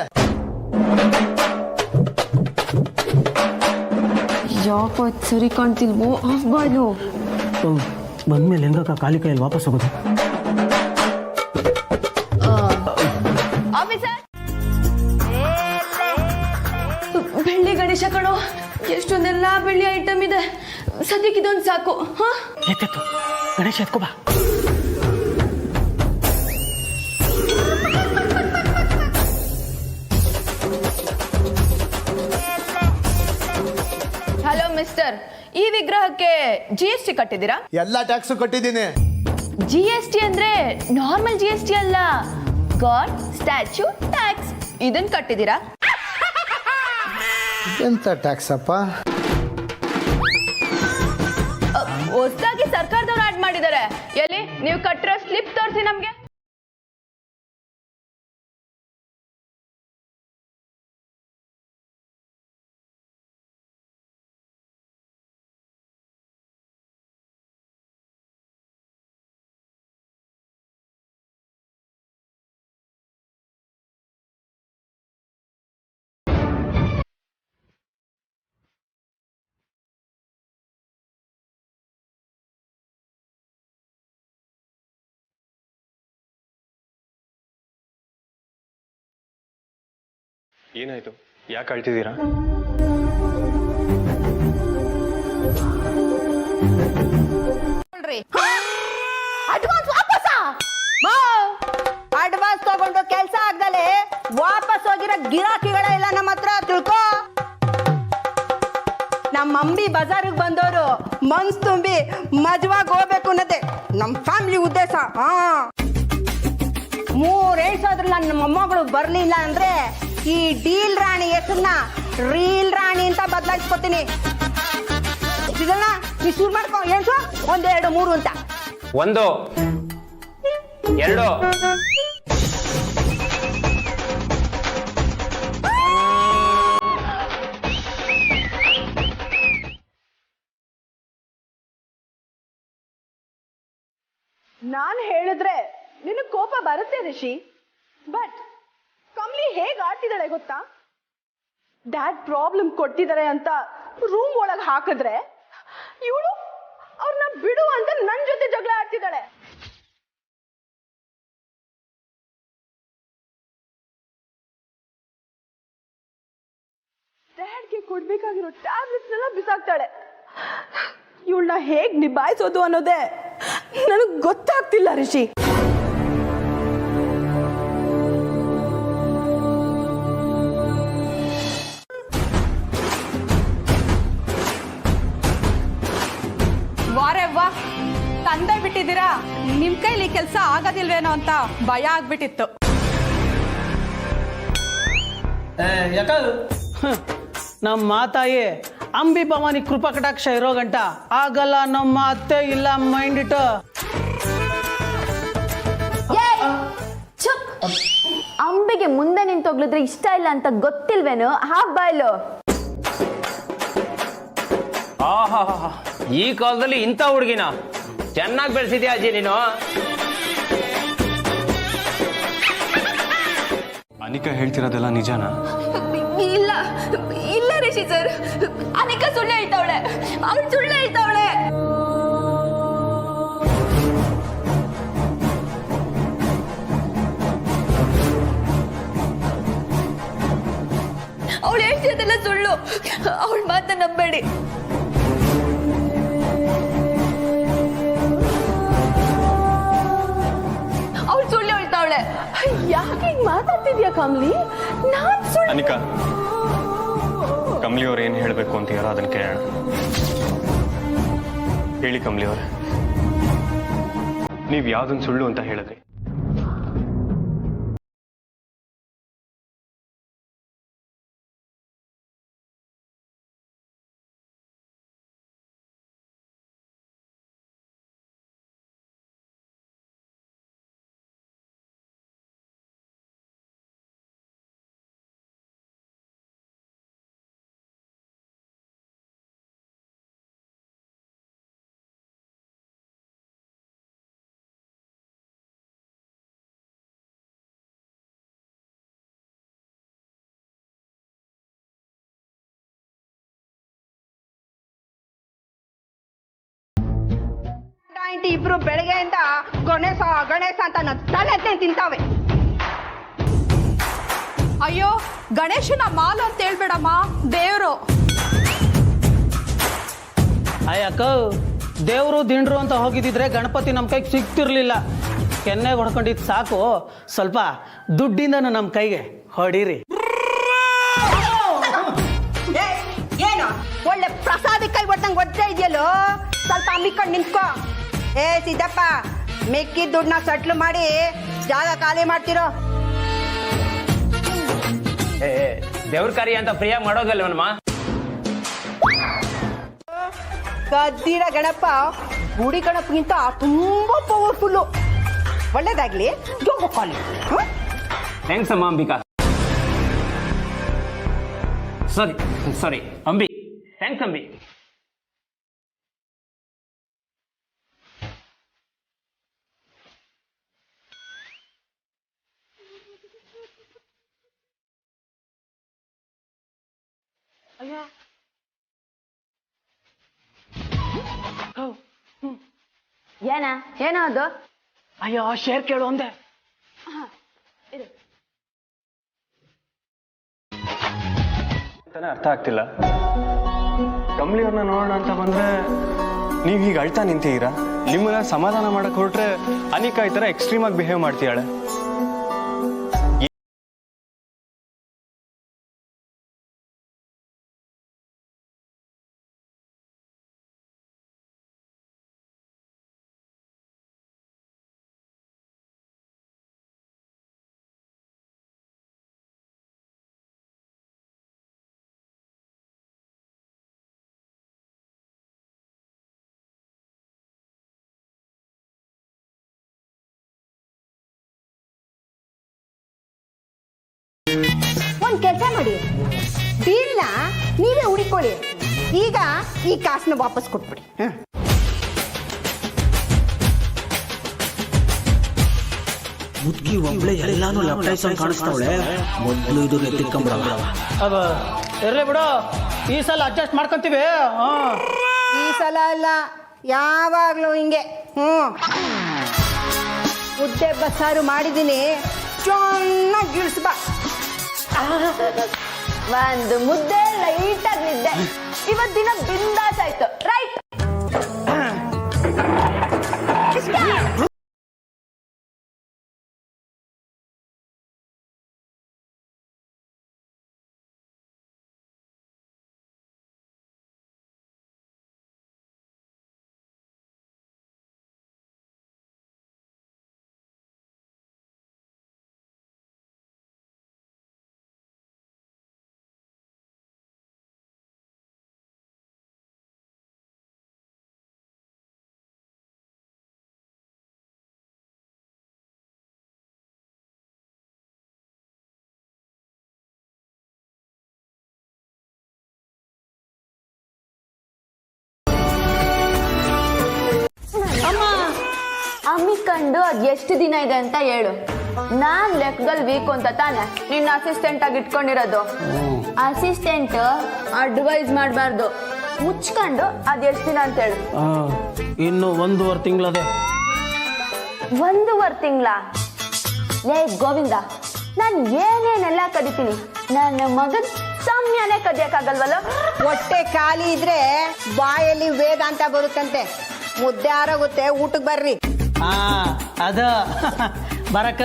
ಯಾಕೋ ಸರಿ ಕಾಣ್ತಿಲ್ವೋ? ಆಫ್ ಬಾಯ್ಲು ಬಂದ್ಮೇಲೆ ಹೆಂಗಕ್ಕ ಖಾಲಿ ಕೈಯಲ್ಲಿ ವಾಪಸ್ ಹೋಗೋದು? ಆಫೀಸರ್, ಬೆಳ್ಳಿ ಗಣೇಶ ಕಣೋ, ಎಷ್ಟೊಂದೆಲ್ಲ ಬೆಳ್ಳಿ ಐಟಮ್ ಇದೆ. ಸದ್ಯಕ್ಕೆ ಇದೊಂದು ಸಾಕು. ಎತ್ತು ಗಣೇಶ ಎತ್ಕೋ ಬಾ. ಹಲೋ ಮಿಸ್ಟರ್, ಈ ವಿಗ್ರಹಕ್ಕೆ GST ಕಟ್ಟಿದ್ದೀರಾ? ಎಲ್ಲ ಟ್ಯಾಕ್ಸ್ ಕಟ್ಟಿದ್ದೀನಿ. GST ಅಂದ್ರೆ ನಾರ್ಮಲ್ GST ಅಲ್ಲ, ಗಾಡ್ ಸ್ಟ್ಯಾಚ್ಯೂ ಟ್ಯಾಕ್ಸ್. ಇದನ್ನ ಕಟ್ಟಿದ್ದೀರಾ? ಎಂತ ಟ್ಯಾಕ್ಸ್ ಅಪ್ಪ? ಹೊಸದಾಗಿ ಸರ್ಕಾರದವ್ರು ಆಡ್ ಮಾಡಿದ್ದಾರೆ. ಎಲ್ಲಿ ನೀವು ಕಟ್ಟಿರೋ ಸ್ಲಿಪ್ ತೋರಿಸಿ ನಮ್ಗೆ. ಏನಾಯ್ತು? ಯಾಕೆ ಅಳ್ತಿದ್ದೀರಾ? ಅಡ್ವಾನ್ಸ್ ವಾಪಸ್ ಅಡ್ವಾನ್ಸ್ ತಗೊಂಡು ಕೆಲಸ ಆಗ್ದಲೆ ವಾಪಸ್ ಹೋಗಿರೋ ಗಿರಾಕಿಗಳೇ ಇಲ್ಲ ನಮ್ಮ ಹತ್ರ, ತಿಳ್ಕೊ. ನಮ್ಮ ಅಂಬಿ ಬಜಾರಿಗೆ ಬಂದವರು ಮನ್ಸ್ ತುಂಬಿ ಮಜವಾಗಿ ಹೋಗ್ಬೇಕು ಅನ್ನೋದೇ ನಮ್ಮ ಫ್ಯಾಮಿಲಿ ಉದ್ದೇಶ. 3 ಹೇಳ್ಸೋದ್ರಲ್ಲಿ ನನ್ನ ಮೊಮ್ಮಗಳು ಬರ್ಲಿಲ್ಲ ಅಂದ್ರೆ ಈ ಡೀಲ್ ರಾಣಿ ಹೆಸರನ್ನ ರೀಲ್ ರಾಣಿ ಅಂತ ಬದಲಾಯಿಸ್ಕೊತೀನಿ. ಇದನ್ನ ನೀ ಶುರು ಮಾಡ್ಕೊ. ಹೇಳ್ಸು 1 2 3 ಅಂತ. 1 2 ನಾನು ಹೇಳಿದ್ರೆ ನಿನಗೆ ಕೋಪ ಬರುತ್ತೆ ರಿಷಿ, ಬಟ್ ಕಮ್ಲಿ ಹೇಗೆ ಆಡ್ತಿದ್ದಾಳೆ ಗೊತ್ತಾ? ಡ್ಯಾಡ್ ಪ್ರಾಬ್ಲಮ್ ಕೊಟ್ಟಿದ್ದಾರೆ ಅಂತ ರೂಮ್ ಒಳಗೆ ಹಾಕಿದ್ರೆ ಇವಳು ಅವ್ರನ್ನ ಬಿಡು ಅಂತ ನನ್ನ ಜೊತೆ ಜಗಳ ಆಡ್ತಿದ್ದಾಳೆ. ಡ್ಯಾಡ್ಗೆ ಕೊಡ್ಬೇಕಾಗಿರೋ ಟ್ಯಾಬ್ಲೆಟ್ಸ್ನೆಲ್ಲ ಬಿಸಾಕ್ತಾಳೆ. ಇವಳನ್ನ ಹೇಗ್ ನಿಭಾಯಿಸೋದು ಅನ್ನೋದೇ ನನಗೆ ಗೊತ್ತಾಗ್ತಿಲ್ಲ ರಿಷಿ. ವಾರೆ ವಾ, ತಂದೆ ಬಿಟ್ಟಿದ್ದೀರಾ. ನಿಮ್ ಕೈಲಿ ಕೆಲಸ ಆಗೋದಿಲ್ವೇನೋ ಅಂತ ಭಯ ಆಗ್ಬಿಟ್ಟಿತ್ತು. ಯಾಕ ನಮ್ಮ ಮಾತಾಯಿ ಅಂಬಿ ಭವಾನಿ ಕೃಪಾ ಕಟಾಕ್ಷ ಇರೋ ಗಂಟ ಆಗಲ್ಲ ನಮ್ಮ ಅತ್ತೆ ಇಲ್ಲ ಮೈಂಡ್ ಇಟ್ಟು. ಅಂಬಿಗೆ ಮುಂದೆ ನಿಂತೋಗ್ಲಿದ್ರೆ ಇಷ್ಟ ಇಲ್ಲ ಅಂತ ಗೊತ್ತಿಲ್ವೇನು? ಹಾಫ್ ಬಾಯ್ಲು. ಆಹಾ, ಈ ಕಾಲದಲ್ಲಿ ಇಂಥ ಹುಡುಗಿನ ಚೆನ್ನಾಗಿ ಬೆಳೆಸಿದ್ಯಾ ಅಜ್ಜಿ ನೀನು. ಅನಿಕಾ ಹೇಳ್ತಿರೋದೆಲ್ಲ ನಿಜನಾ? ಇಲ್ಲ ಇಲ್ಲ ರಿಷಿ ಸರ್, ಅನಿಕಾ ಸುಳ್ಳು ಹೇಳ್ತಾವಳೆ, ಅವಳು ಸುಳ್ಳು ಹೇಳ್ತಾವಳೆ. ಅವಳು ಹೇಳ್ತಿದ್ದೆಲ್ಲ ಸುಳ್ಳು, ಅವಳ ಮಾತ ನಂಬೇಡಿ. ಅವಳು ಸುಳ್ಳು ಹೇಳ್ತಾವಳೆ. ಯಾಕೆ ಹಿಂಗ್ ಮಾತಾಡ್ತಿದ್ಯಾ ಕಮ್ಲಿ? ನಾನ್ ಸುಳ್ಳು. ಅನಿಕಾ, ಕಮಲಿ ಅವ್ರು ಏನು ಹೇಳಬೇಕು ಅಂತೀರ ಅದನ್ನ ಕೇಳೋಣ. ಹೇಳಿ ಕಮಲಿ ಅವ್ರೆ, ನೀವು ಯಾವ್ದೊಂದು ಸುಳ್ಳು ಅಂತ ಹೇಳಿದ್ರಿ? ಇಬ್ರು ಬೆಳಗ್ಗೆಯಿಂದ ಗಣೇಶ ಗಣೇಶ ಅಂತ ನನ್ನ ತಲೆ ತಿಂತಾವೆ. ಅಯ್ಯೋ, ಗಣೇಶನ ಮಾಲು ಅಂತ ಹೇಳ್ಬೇಡಮ್ಮ, ದೇವ್ರು. ಅಯ್ಯಕ್ಕ, ದೇವ್ರು ದಿಂಡ್ರು ಅಂತ ಹೋಗಿದ್ದಿದ್ರೆ ಗಣಪತಿ ನಮ್ಮ ಕೈಗೆ ಸಿಗ್ತಿರ್ಲಿಲ್ಲ. ಕೆನ್ನೆಗೆ ಹೊಡ್ಕೊಂಡಿದ್ದು ಸಾಕು, ಸ್ವಲ್ಪ ದುಡ್ಡಿಂದನು ನಮ್ಮ ಕೈಗೆ ಹೊಡೀರಿ. ಏನು ಒಳ್ಳೆ ಪ್ರಸಾದ ಕೈ ಹೊಡ್ದಂಗೆ ಹೊಡ್ತಾ ಇದೆಯಲ್ಲೋ, ಸ್ವಲ್ಪ ಅಂಬಿಕೊಂಡು ನಿಂತ್ಕೋ. ಸಿದ್ದಪ್ಪ, ಮಿಕ್ಕಿದ ದುಡ್ಡನ್ನ ಸಟ್ಲು ಮಾಡಿ ಜಾಗ ಖಾಲಿ ಮಾಡ್ತಿರೋ. ದೇವ್ರ ಕಾರ್ಯ ಅಂತ ಫ್ರೀಯಾಗಿ ಮಾಡೋದಲ್ವನಮ್ಮ? ಗದ್ದಿರ ಗಣಪ ಗುಡಿ ಗಣಪಗಿಂತ ತುಂಬಾ ಪವರ್ಫುಲ್ಲು. ಒಳ್ಳೇದಾಗ್ಲಿ, ಜೋಗ ಖಾಲಿ. ಥ್ಯಾಂಕ್ಸ್ ಅಮ್ಮ ಅಂಬಿಕಾ. ಸಾರಿ ಅಂಬಿ. ಥ್ಯಾಂಕ್ಸ್ ಅಂಬಿ. ಏನೋ ಅದು? ಅಯ್ಯೋ ಶೇರ್ ಕೇಳು ಅಂದೆ. ಅಂತಾನೆ ಅರ್ಥ ಆಗ್ತಿಲ್ಲ. ಕಮಲಿಯವ್ರನ್ನ ನೋಡೋಣ ಅಂತ ಬಂದ್ರೆ ನೀವು ಹೀಗೆ ಅಳ್ತಾ ನಿಂತೀರಾ. ನಿಮ್ಮನ್ನ ಸಮಾಧಾನ ಮಾಡಕ್ ಹೊರಟ್ರೆ ಅನಿಕಾ ಈ ತರ ಎಕ್ಸ್ಟ್ರೀಮ್ ಆಗಿ ಬಿಹೇವ್ ಮಾಡ್ತೀಯಾಳೆ. ಒಂದ್ ಕೆಲಸ ಮಾಡಿ, ಬಿಲ್ನ ನೀವೇ ಹುಡಿಕೊಳ್ಳಿ. ಈಗ ಈ ಕಾಸನ್ನ ವಾಪಸ್ ಕೊಟ್ಬಿಡಿ. ಮುದ್ಕಿ ಒಬ್ಳೆ ಎಲ್ಲಾನು ಲಪ್ಟಾಯ್ಸಂಗ್ ಕಾಣಿಸ್ತಾವಳೆ. ಮೊದ್ಲು ಇದು ಎತ್ತಿಟ್ಕೊಂಡ್ಬಿಡಲ್ಲ. ಅವ ಇರ್ಲಿ ಬಿಡು, ಈ ಸಲ ಅಡ್ಜಸ್ಟ್ ಮಾಡ್ಕೊಂತೀವಿ. ಈ ಸಲ ಅಲ್ಲ, ಯಾವಾಗ್ಲೂ ಹಿಂಗೆ. ಮುದ್ದೆ ಬಸ್ಸಾರು ಮಾಡಿದೀನಿ, ಚೆನ್ನಾಗಿ ಗಿಳಿಸ್ಬಾ. ಒಂದು ಮುದ್ದೆ ಲೈಟ್ ಆಗಿ ನಿದ್ದೆ. ಇವತ್ ದಿನ ಬಿಂದಾಸ್ ಆಯ್ತು, ರೈಟ್? ಅಮ್ಮಿ ಕಂಡು ಅದ್ ಎಷ್ಟು ದಿನ ಇದೆ ಅಂತ ಹೇಳು. ನಾನ್ ಲೆಕ್ಕದಲ್ಲಿ ವೀಕ್ ಅಂತ ತಾನೆ ನಿನ್ನ ಅಸಿಸ್ಟೆಂಟ್ ಆಗಿ ಇಟ್ಕೊಂಡಿರೋದು. ಅಸಿಸ್ಟೆಂಟ್ ಅಡ್ವೈಸ್ ಮಾಡಬಾರ್ದು, ಮುಚ್ಕೊಂಡು ಅದ್ ಎಷ್ಟು ದಿನ ಅಂತ ಹೇಳು. ಇನ್ನು 1.5 ತಿಂಗಳದೆ. 1.5 ತಿಂಗಳ? ಲೇ ಗೋವಿಂದ, ನಾನ್ ಏನೇನೆಲ್ಲ ಕದಿತೀನಿ, ನನ್ನ ಮಗನ್ ಸಮಯನೇ ಕದಿಯಕ್ಕಾಗಲ್ವಲ್ಲ? ಹೊಟ್ಟೆ ಖಾಲಿ ಇದ್ರೆ ಬಾಯಲ್ಲಿ ವೇದಾಂತ ಬರುತ್ತಂತೆ. ಮುದ್ದೆ ಆರೋಗುತ್ತೆ, ಊಟಕ್ಕೆ ಬರ್ರಿ. ಅದ ಬರಕ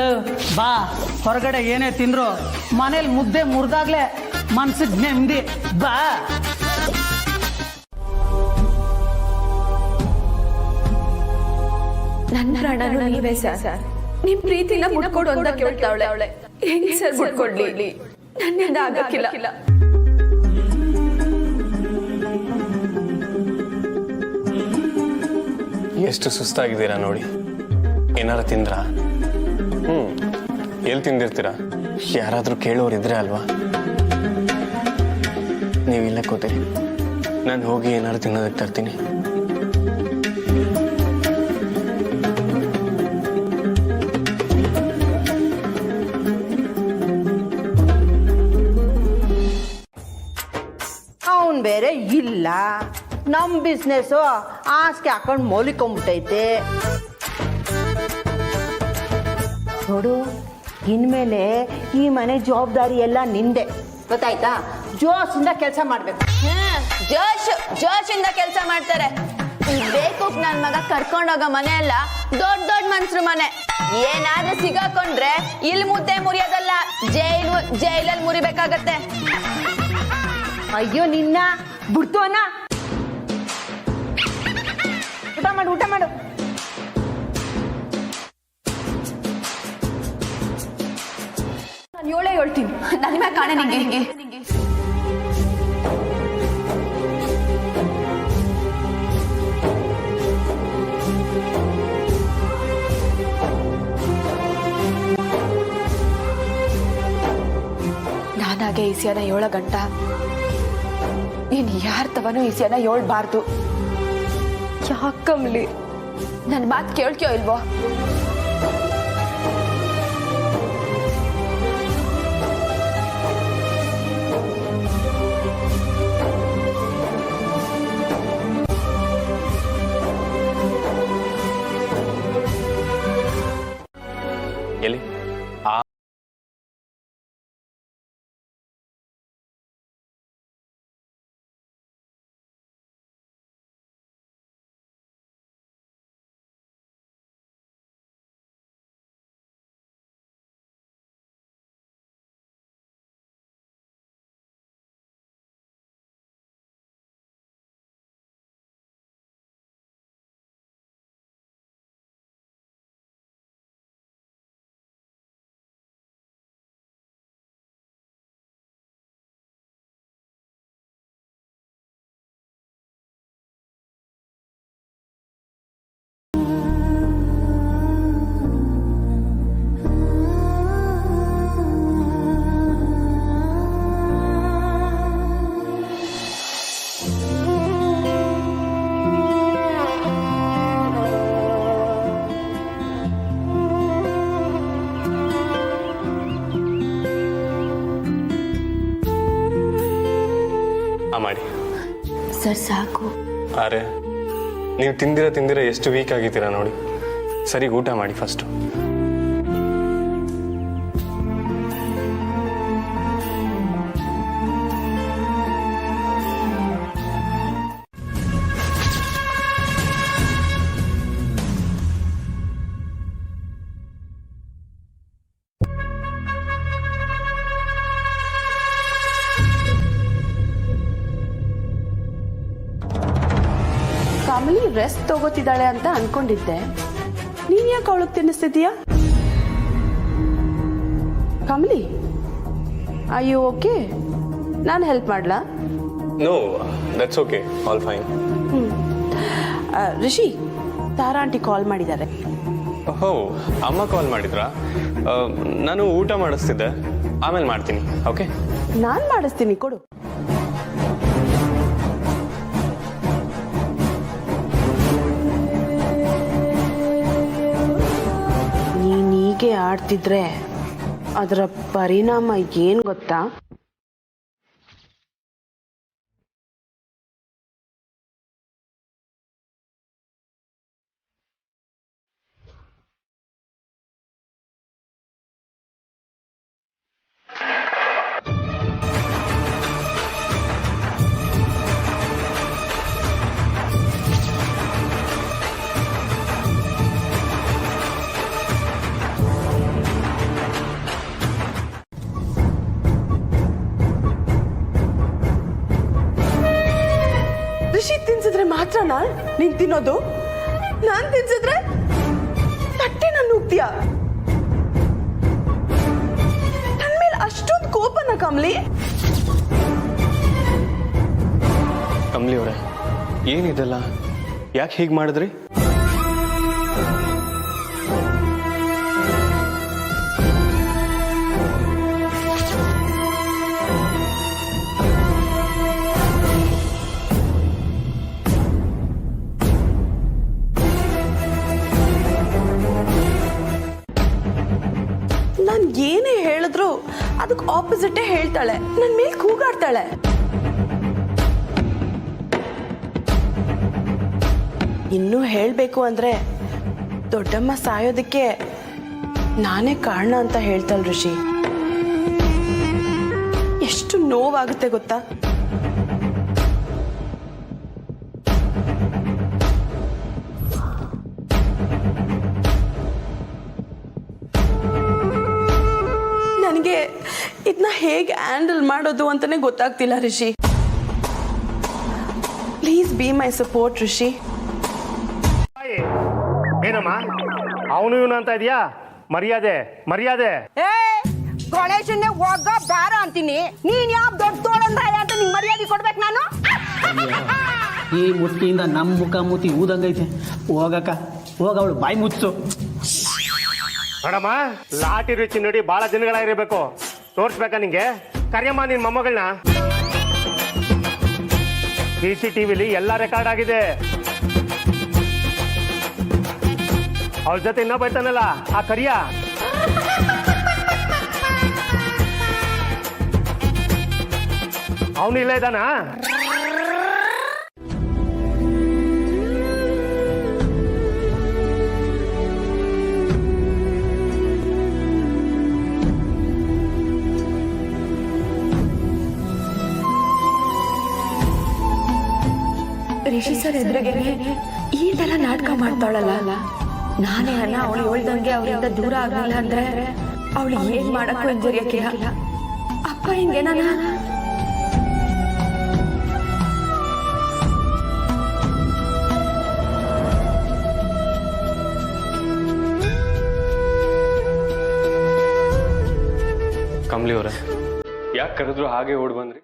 ಬಾ. ಹೊರಗಡೆ ಏನೇ ತಿಂದ್ರು ಮನೇಲಿ ಮುದ್ದೆ ಮುರಿದಾಗ್ಲೇ ಮನ್ಸಿಗೆ ನೆಮ್ಮದಿ. ಬಾ. ನನ್ನ ಪ್ರಾಣನು ನೀವೇ ಸರ್. ನಿಮ್ ಪ್ರೀತಿನ ಮುಟ್ಕೊಡು ಅಂತ ಕೇಳ್ತಾವಳೆ ಅವಳೆ. ಹೆಂಗ್ ಸರ್ ಮುಟ್ಕೊಡ್ಲಿ? ನನ್ನಿಂದ ಆಗಕ್ಕಿಲ್ಲ. ಎಷ್ಟು ಸುಸ್ತಾಗಿದ್ದೀರಾ ನೋಡಿ. ಏನಾರ ತಿಂದ್ರಾ? ಎಲ್ಲಿ ತಿಂದಿರ್ತೀರಾ? ಯಾರಾದ್ರೂ ಕೇಳೋರಿದ್ರೆ ಅಲ್ವಾ? ನೀವಿಲ್ಲ ಕೂತೀರಿ, ನಾನು ಹೋಗಿ ಏನಾರು ತಿನ್ನೋದಕ್ಕೆ ತರ್ತೀನಿ. ಅವನ್ ಬೇರೆ ಇಲ್ಲ. ನಮ್ ಬಿಸ್ನೆಸ್ ಆಸ್ಕೆ ಹಾಕೊಂಡು ಮೋಲಿಕೊಂಡ್ಬಿಟ್ಟೈತೆ. ನೋಡು, ಇನ್ಮೇಲೆ ಈ ಮನೆ ಜವಾಬ್ದಾರಿ ಎಲ್ಲ ನಿಂದೆ, ಗೊತ್ತಾಯ್ತಾ? ಜೋಶಿಂದ ಕೆಲಸ ಮಾಡ್ಬೇಕು. ಜೋಶಿಂದ ಕೆಲಸ ಮಾಡ್ತಾರೆ. ಬೇಕು ನನ್ ಮಗ ಕರ್ಕೊಂಡೋಗೋ ಮನೆ ಅಲ್ಲ, ದೊಡ್ಡ ಮನ್ಸ್ರು ಮನೆ. ಏನಾದ್ರೂ ಸಿಗಾಕೊಂಡ್ರೆ ಇಲ್ಲಿ ಮುದ್ದೆ ಮುರಿಯೋದಲ್ಲ, ಜೈಲಲ್ಲಿ ಮುರಿಬೇಕಾಗತ್ತೆ. ಅಯ್ಯೋ ನಿನ್ನ ಬಿಡ್ತು ಅನ್ನ. ಊಟ ಮಾಡು. ಏಳೇ ಹೇಳ್ತೀನಿ ನನ್ನ ಮ್ಯಾಗ ಕಾಣೆ ನಿಂಗೆ ಹಿಂಗೆ ನಾನಾಗೆ ಈಸಿಯಾನ 7 ಗಂಟ ನೀನ್ ಯಾರ ತವನು ಈಸಿಯಾನ 7ಬಾರ್ದು. ಯಾಕಮ್ಲಿ ನನ್ ಮಾತು ಕೇಳ್ಕ್ಯೋ ಇಲ್ವೋ? ಎಲ್ಲಿ ಮಾಡಿ ಸರ್ ಸಾಕು. ಅರೆ ನೀವು ತಿಂದಿರ ಎಷ್ಟು ವೀಕ್ ಆಗಿದ್ದೀರಾ ನೋಡಿ. ಸರಿ ಊಟ ಮಾಡಿ ಫಸ್ಟು. ಕಮಲಿ ರೆಸ್ಟ್ ತಗೋತಿದ್ದಾಳೆ ಅಂತ ಅನ್ಕೊಂಡಿದ್ದೆ. ನೀನ್ ಯಾಕೆ ಅವಳಗ್ ತಿನ್ನಿಸ್ತಿದೀಯಾ? Kamali are you okay? ನಾನು ಹೆಲ್ಪ್ ಮಾಡ್ಲಾ? No that's okay, all fine. Rishi, Tara aunty call ಮಾಡಿದ್ದಾರೆ. ಓಹೋ, ಅಮ್ಮ ಕಾಲ್ ಮಾಡಿದ್ರಾ? ನಾನು ಊಟ ಮಾಡಿಸ್ತಿದ್ದೆ, ಆಮೇಲೆ ಮಾಡ್ತೀನಿ. ಓಕೆ, ನಾನು ಮಾಡಿಸ್ತೀನಿ, ಕೊಡು. ನೀನೀಗೆ ಆಡ್ತಿದ್ರೆ ಅದರ ಪರಿಣಾಮ ಏನು ಗೊತ್ತಾ? ಋಷಿ ತಿನ್ಸಿದ್ರೆ ಮಾತ್ರನಾ ನೀನ್ ತಿನ್ನೋದು? ನಾನ್ ತಿನ್ಸಿದ್ರೆ ತಟ್ಟೆನ ನುಗ್ತೀಯ? ನನ್ ಮೇಲೆ ಅಷ್ಟೊಂದು ಕೋಪನ ಕಮಲಿ? ಕಮಲಿ ಅವರೇ, ಏನಿದೆಲ್ಲ? ಯಾಕೆ ಹೀಗೆ ಮಾಡಿದ್ರಿ? ನಾನ್ ಏನೇ ಹೇಳಿದ್ರು ಅದಕ್ಕೆ ಆಪೋಸಿಟೇ ಹೇಳ್ತಾಳೆ, ನನ್ ಮೇಲೆ ಕೂಗಾಡ್ತಾಳೆ. ಇನ್ನೂ ಹೇಳ್ಬೇಕು ಅಂದ್ರೆ ದೊಡ್ಡಮ್ಮ ಸಾಯೋದಕ್ಕೆ ನಾನೇ ಕಾರಣ ಅಂತ ಹೇಳ್ತಾಳೆ ಋಷಿ. ಎಷ್ಟು ನೋವಾಗುತ್ತೆ ಗೊತ್ತಾ? ನನಗೆ ಇದನ್ನ ಹೇಗೆ ಹ್ಯಾಂಡಲ್ ಮಾಡೋದು ಅಂತಾನೆ ಗೊತ್ತಾಗ್ತಿಲ್ಲ ಋಷಿ. ಪ್ಲೀಸ್ ಬಿ ಮೈ ಸಪೋರ್ಟ್ ಋಷಿ. ಏನಮ್ಮ ಅವನು ಇವನು ಅಂತ ಇದೆಯಾ? ಮರ್ಯಾದೆ ಮರ್ಯಾದೆ. ಗಣೇಶನ್ನೇ ಹೋಗ ಬಾರ ಅಂತೀನಿ. ನೀನ್ ಯಾವ ದೊಡ್ಡ ತೋಳಂದ್ರ ಅಂತ ನಿಂಗೆ ಮರ್ಯಾದೆ ಕೊಡ್ಬೇಕು ನಾನು. ಈ ಮುಟ್ಕಿಯಿಂದ ನಮ್ಮ ಮುಖ ಮೂತಿ ಊದಂಗೈತೆ. ಹೋಗಕ್ಕ ಹೋಗ, ಅವಳು ಬಾಯಿ ಮುಚ್ಚು. ಮೇಡಮ್ಮ, ಲಾಟಿ ರುಚಿ ನೋಡಿ ಬಹಳ ದಿನಗಳಾಗಿರ್ಬೇಕು. ತೋರ್ಸ್ಬೇಕಾ ನಿಂಗೆ? ಕರಿಯಮ್ಮ ನಿನ್ ಮೊಮ್ಮಗಳನ್ನ. CCTVಲಿ ಎಲ್ಲ ರೆಕಾರ್ಡ್ ಆಗಿದೆ. ಅವ್ರ ಜೊತೆ ಇನ್ನೂ ಬರ್ತಾನಲ್ಲ ಆ ಕರಿಯ, ಅವನು ಇಲ್ಲ ಇದ್ದಾನ? ರಿಷಿ ಸರ್ ಎದುರಿಗೆ ಈ ತರ ನಾಟಕ ಮಾಡ್ತಾಳಲ್ಲ, ನಾನೇ ಅಣ್ಣ ಅವಳು ಹೇಳ್ದಂಗೆ ಅವರಿಂದ ದೂರ ಆಗಲಿಲ್ಲ ಅಂದ್ರೆ ಅವಳು ಏನ್ ಮಾಡಕ್ಕೂ ಹಿಂಜರಿಯಕ್ಕಿಲ್ಲ. ಅಪ್ಪ ಹಿಂಗೆ ಕಮಲಿ ಅವರ ಯಾಕೆ ಕರೆದ್ರು ಹಾಗೆ ಓಡ್ ಬಂದ್ರಿ?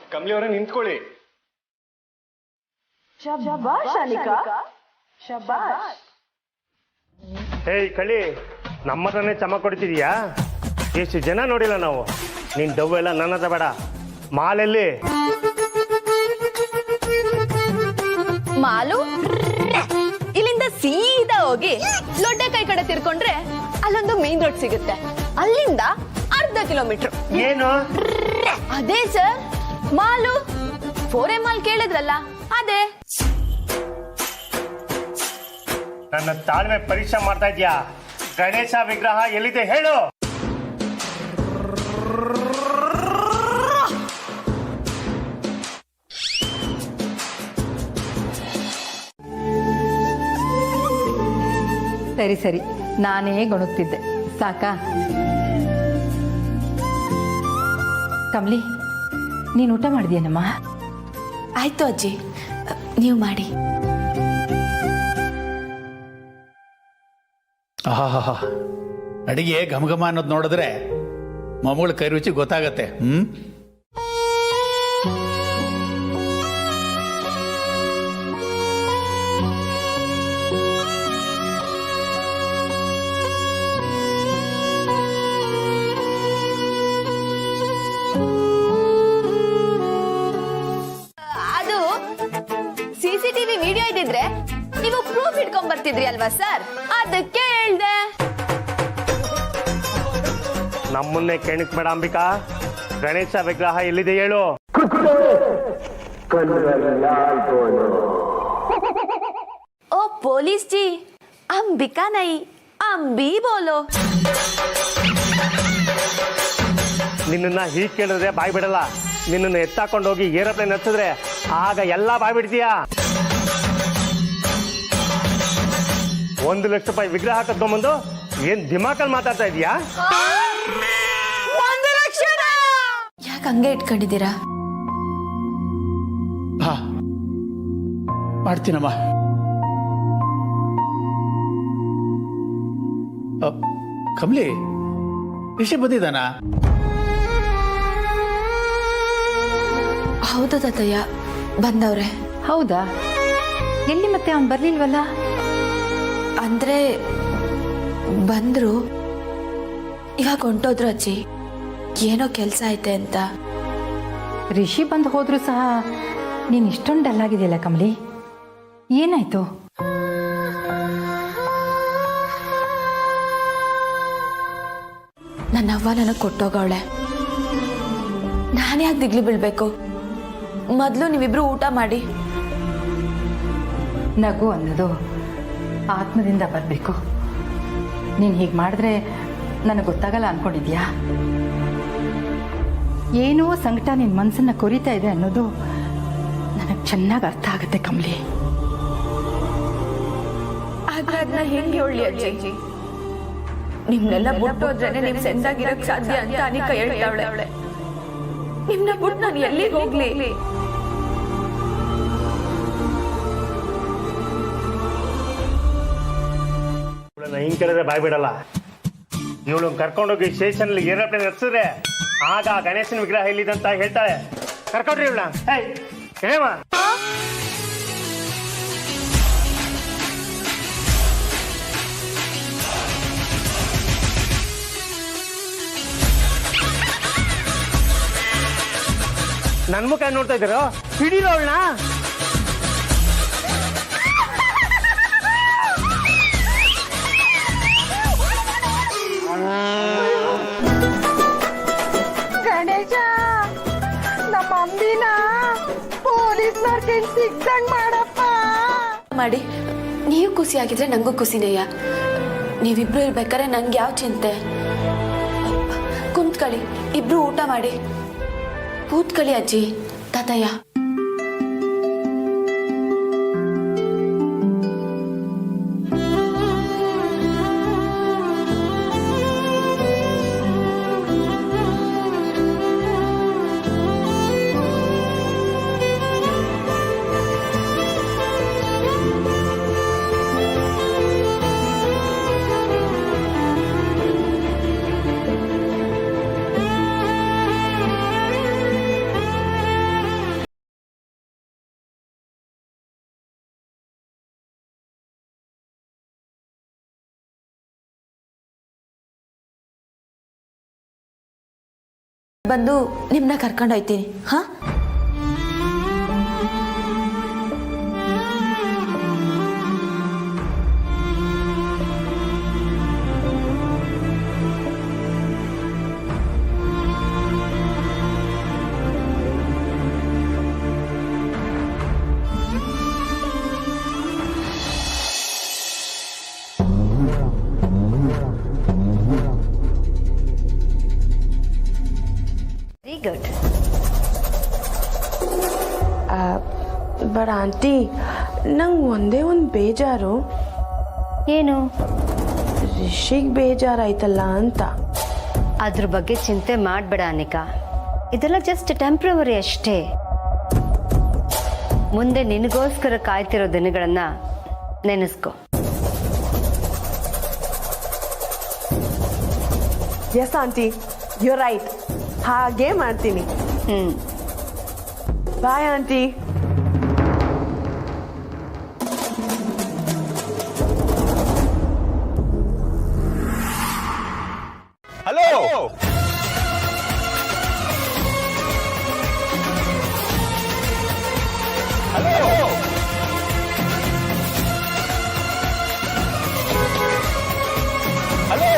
ಕಮಲಿ ಅವರೇ ನಿಂತ್ಕೊಳ್ಳಿ. ಶಬಾಷ್ ಅನಿಕಾ, ಶಬಾಷ್. ಹೇಯ್ ಕಳಿ, ನಮ್ಮ ಹತ್ರನೇ ಚಮಕ್ ಕೊಡ್ತಿದೀಯಾ? ಎಷ್ಟು ಜನ ನೋಡಿಲ್ಲ ನಾವು. ನಿನ್ ಡವ್ ಎಲ್ಲ ನನ್ನ ಹತ್ರ ಬೇಡ. ಮಾಲೆಲ್ಲಿ? ಮಾಲು ಇಲ್ಲಿಂದ ಸೀದಾ ಹೋಗಿ ಲೊಡ್ಡೆ ಕೈ ಕಡೆ ತಿರ್ಕೊಂಡ್ರೆ ಅಲ್ಲೊಂದು ಮೇನ್ ರೋಡ್ ಸಿಗುತ್ತೆ. ಅಲ್ಲಿಂದ ಅರ್ಧ ಕಿಲೋಮೀಟರ್. ಏನು? ಅದೇ ಸರ್ ಮಾಲು. 4A ಮಾಲ್ ಕೇಳಿದ್ರಲ್ಲ, ಅದೇ. ನನ್ನ ತಾಳ್ಮೆ ಪರೀಕ್ಷೆ ಮಾಡ್ತಾ ಇದ್ಯಾ? ಗಣೇಶ ವಿಗ್ರಹ ಎಲ್ಲಿದೆ ಹೇಳು. ಸರಿ ಸರಿ, ನಾನೇ ಗೊಣಗ್ತಿದ್ದೆ ಸಾಕಾ? ಕಮಲಿ, ನೀನು ಊಟ ಮಾಡಿದ್ಯೇನಮ್ಮ? ಆಯ್ತು ಅಜ್ಜಿ, ನೀವು ಮಾಡಿ. ಆಹಾ, ಅಡಿಗೆ ಘಮಘಮ ಅನ್ನೋದು ನೋಡಿದ್ರೆ ಮೊಮ್ಮಗಳ ಕೈ ರುಚಿ ಗೊತ್ತಾಗತ್ತೆ. ಅದು CCTV ವಿಡಿಯೋ ಇದ್ದಿದ್ರೆ ನೀವು ಪ್ರೂಫ್ ಇಟ್ಕೊಂಡ್ ಬರ್ತಿದ್ರಿ ಅಲ್ವಾ ಸರ್, ಅದಕ್ಕೆ ಹೇಳ್ದೆ. ನಮ್ಮನ್ನೇ ಕೆಣಕ್ಬೇಡ ಅಂಬಿಕಾ. ಗಣೇಶ ವಿಗ್ರಹ ಎಲ್ಲಿದೆ ಹೇಳು. ओ पुलिस जी, अंबिका नहीं अंबी बोलो. ನಿನ್ನನ್ನ ಹೀಗೆ ಕೇಳಿದ್ರೆ ಬಾಯ್ ಬಿಡಲ್ಲ. ನಿನ್ನನ್ನು ಎತ್ತಾಕೊಂಡು ಹೋಗಿ ಏರೋಪ್ಲೇನ್ ಹತ್ತಿದ್ರೆ ಆಗ ಎಲ್ಲ ಬಾಯ್ ಬಿಡ್ತೀಯಾ. 1 ಲಕ್ಷ ರೂಪಾಯಿ ವಿಗ್ರಹ ಕದ್ಕೊಂಬಂದು ಏನ್ ದಿಮಾಕಲ್ಲಿ ಮಾತಾಡ್ತಾ ಇದೀಯಾ? 1 ಲಕ್ಷ ಯಾಕೆ ಹಂಗೆ ಇಟ್ಕೊಂಡಿದ್ದೀರಾ? ಹಾ, ಮಾಡ್ತೀನಮ್ಮ. ಕಮಲಿ, ರಿಷಿ ಬಂದಿದ್ದಾನಾ? ಹೌದು ತಾತಯ್ಯ, ಬಂದವ್ರೆ. ಹೌದಾ? ಎಲ್ಲಿ ಮತ್ತೆ ಅವ್ನು ಬರ್ಲಿಲ್ವಲ್ಲ? ಅಂದ್ರೆ ಬಂದ್ರು, ಇವಾಗ ಹೊಂಟೋದ್ರು ಅಜ್ಜಿ. ಏನೋ ಕೆಲಸ ಐತೆ ಅಂತ. ರಿಷಿ ಬಂದು ಹೋದ್ರು ಸಹ ನೀನು ಇಷ್ಟೊಂದು ಡಲ್ ಆಗಿದೆಯಲ್ಲ ಕಮಲಿ, ಏನಾಯ್ತು? ನನ್ನ ಅವ್ವ ನನಗೆ ಕೊಟ್ಟೋಗವಳೆ. ನಾನೇ ಯಾಕೆ ದಿಗ್ಲಿ ಬೀಳ್ಬೇಕು? ಮೊದಲು ನೀವಿಬ್ರು ಊಟ ಮಾಡಿ. ನಗು ಅನ್ನೋದು ಆತ್ಮದಿಂದ ಬರಬೇಕು. ನೀನು ಹೀಗೆ ಮಾಡಿದ್ರೆ ನನಗೆ ಗೊತ್ತಾಗಲ್ಲ ಅಂದ್ಕೊಂಡಿದ್ಯಾ? ಏನೋ ಸಂಕಟ ನಿನ್ನ ಮನಸ್ಸನ್ನು ಕೊರಿತಾ ಇದೆ ಅನ್ನೋದು ನನಗೆ ಚೆನ್ನಾಗಿ ಅರ್ಥ ಆಗುತ್ತೆ ಕಮಲಿ. ಆದ್ರೆ ಅದನ್ನ ಹೆಂಗೆ ಹೇಳಿ ಅಜ್ಜಿ? ನಿಮ್ನೆಲ್ಲ ಬಿಟ್ಟೋದ್ರೇನೆ ನೀವು ಸೆಂದಾಗಿರಕ್ ಸಾಧ್ಯ ಅಂತ ಅನಿಕಾ ಹೇಳ್ತಾವಳೆ. ನಿಮ್ನ ಬಿಟ್ಟು ನಾನು ಎಲ್ಲಿಗೆ ಹೋಗ್ಲಿ? ಹಿಂಗ್ ಕೇಳಿದ್ರೆ ಬಾಯ್ ಬಿಡಲ್ಲ. ಇವಳು ಕರ್ಕೊಂಡೋಗಿ ಸ್ಟೇಷನ್ ಏರೋಪ್ಲೇನ್ ಹತ್ತಿದ್ರೆ ಆಗ ಗಣೇಶನ ವಿಗ್ರಹ ಇಲ್ಲಿದಂತ ಹೇಳ್ತಾಳೆ. ಕರ್ಕೊಂಡ್ರಿ ಇವಳ. ಹೇಳಮ್ಮ. ನನ್ ಮುಖ ನೋಡ್ತಾ ಇದ್ದೀರೋ? ಹಿಡೀರೋ ಅವಳನ್ನ. ಗಣೇಶ, ನಮ್ಮ ಅಮ್ಮಿನ ಪೊಲೀಸ್ನವ್ರ ಕೈ ಸಿಕ್ದಂಗ್ ಮಾಡಪ್ಪ. ಮಾಡಿ ನೀವು ಖುಷಿಯಾಗಿದ್ರೆ ನಂಗೂ ಖುಷಿನೇಯ. ನೀವಿಬ್ರು ಇರ್ಬೇಕಾದ್ರೆ ನಂಗೆ ಯಾವ ಚಿಂತೆ? ಕುಂತ್ಕೊಳ್ಳಿ, ಇಬ್ರು ಊಟ ಮಾಡಿ. ಕೂತ್ಕೊಳ್ಳಿ ಅಜ್ಜಿ, ತಾತಯ್ಯ. ಬಂದು ನಿಮ್ಮನ್ನ ಕರ್ಕೊಂಡು ಹೋಗ್ತೀನಿ. ಹಾ, ವೆರಿ ಗುಡ್. ಬಟ್ ಆಂಟಿ, ನಂಗೆ ಒಂದೇ ಒಂದು ಬೇಜಾರು. ಏನು? ರಿಷಿಗೆ ಬೇಜಾರಾಯ್ತಲ್ಲ ಅಂತ. ಅದ್ರ ಬಗ್ಗೆ ಚಿಂತೆ ಮಾಡಬೇಡ ಅನಿಕಾ. ಇದೆಲ್ಲ ಜಸ್ಟ್ ಟೆಂಪ್ರವರಿ ಅಷ್ಟೇ. ಮುಂದೆ ನಿನಗೋಸ್ಕರ ಕಾಯ್ತಿರೋ ದಿನಗಳನ್ನ ನೆನೆಸ್ಕೊ. Yes aunty, you right. ಹಾಗೆ ಮಾಡ್ತೀನಿ. Bye aunty. Hello. Hello. Hello.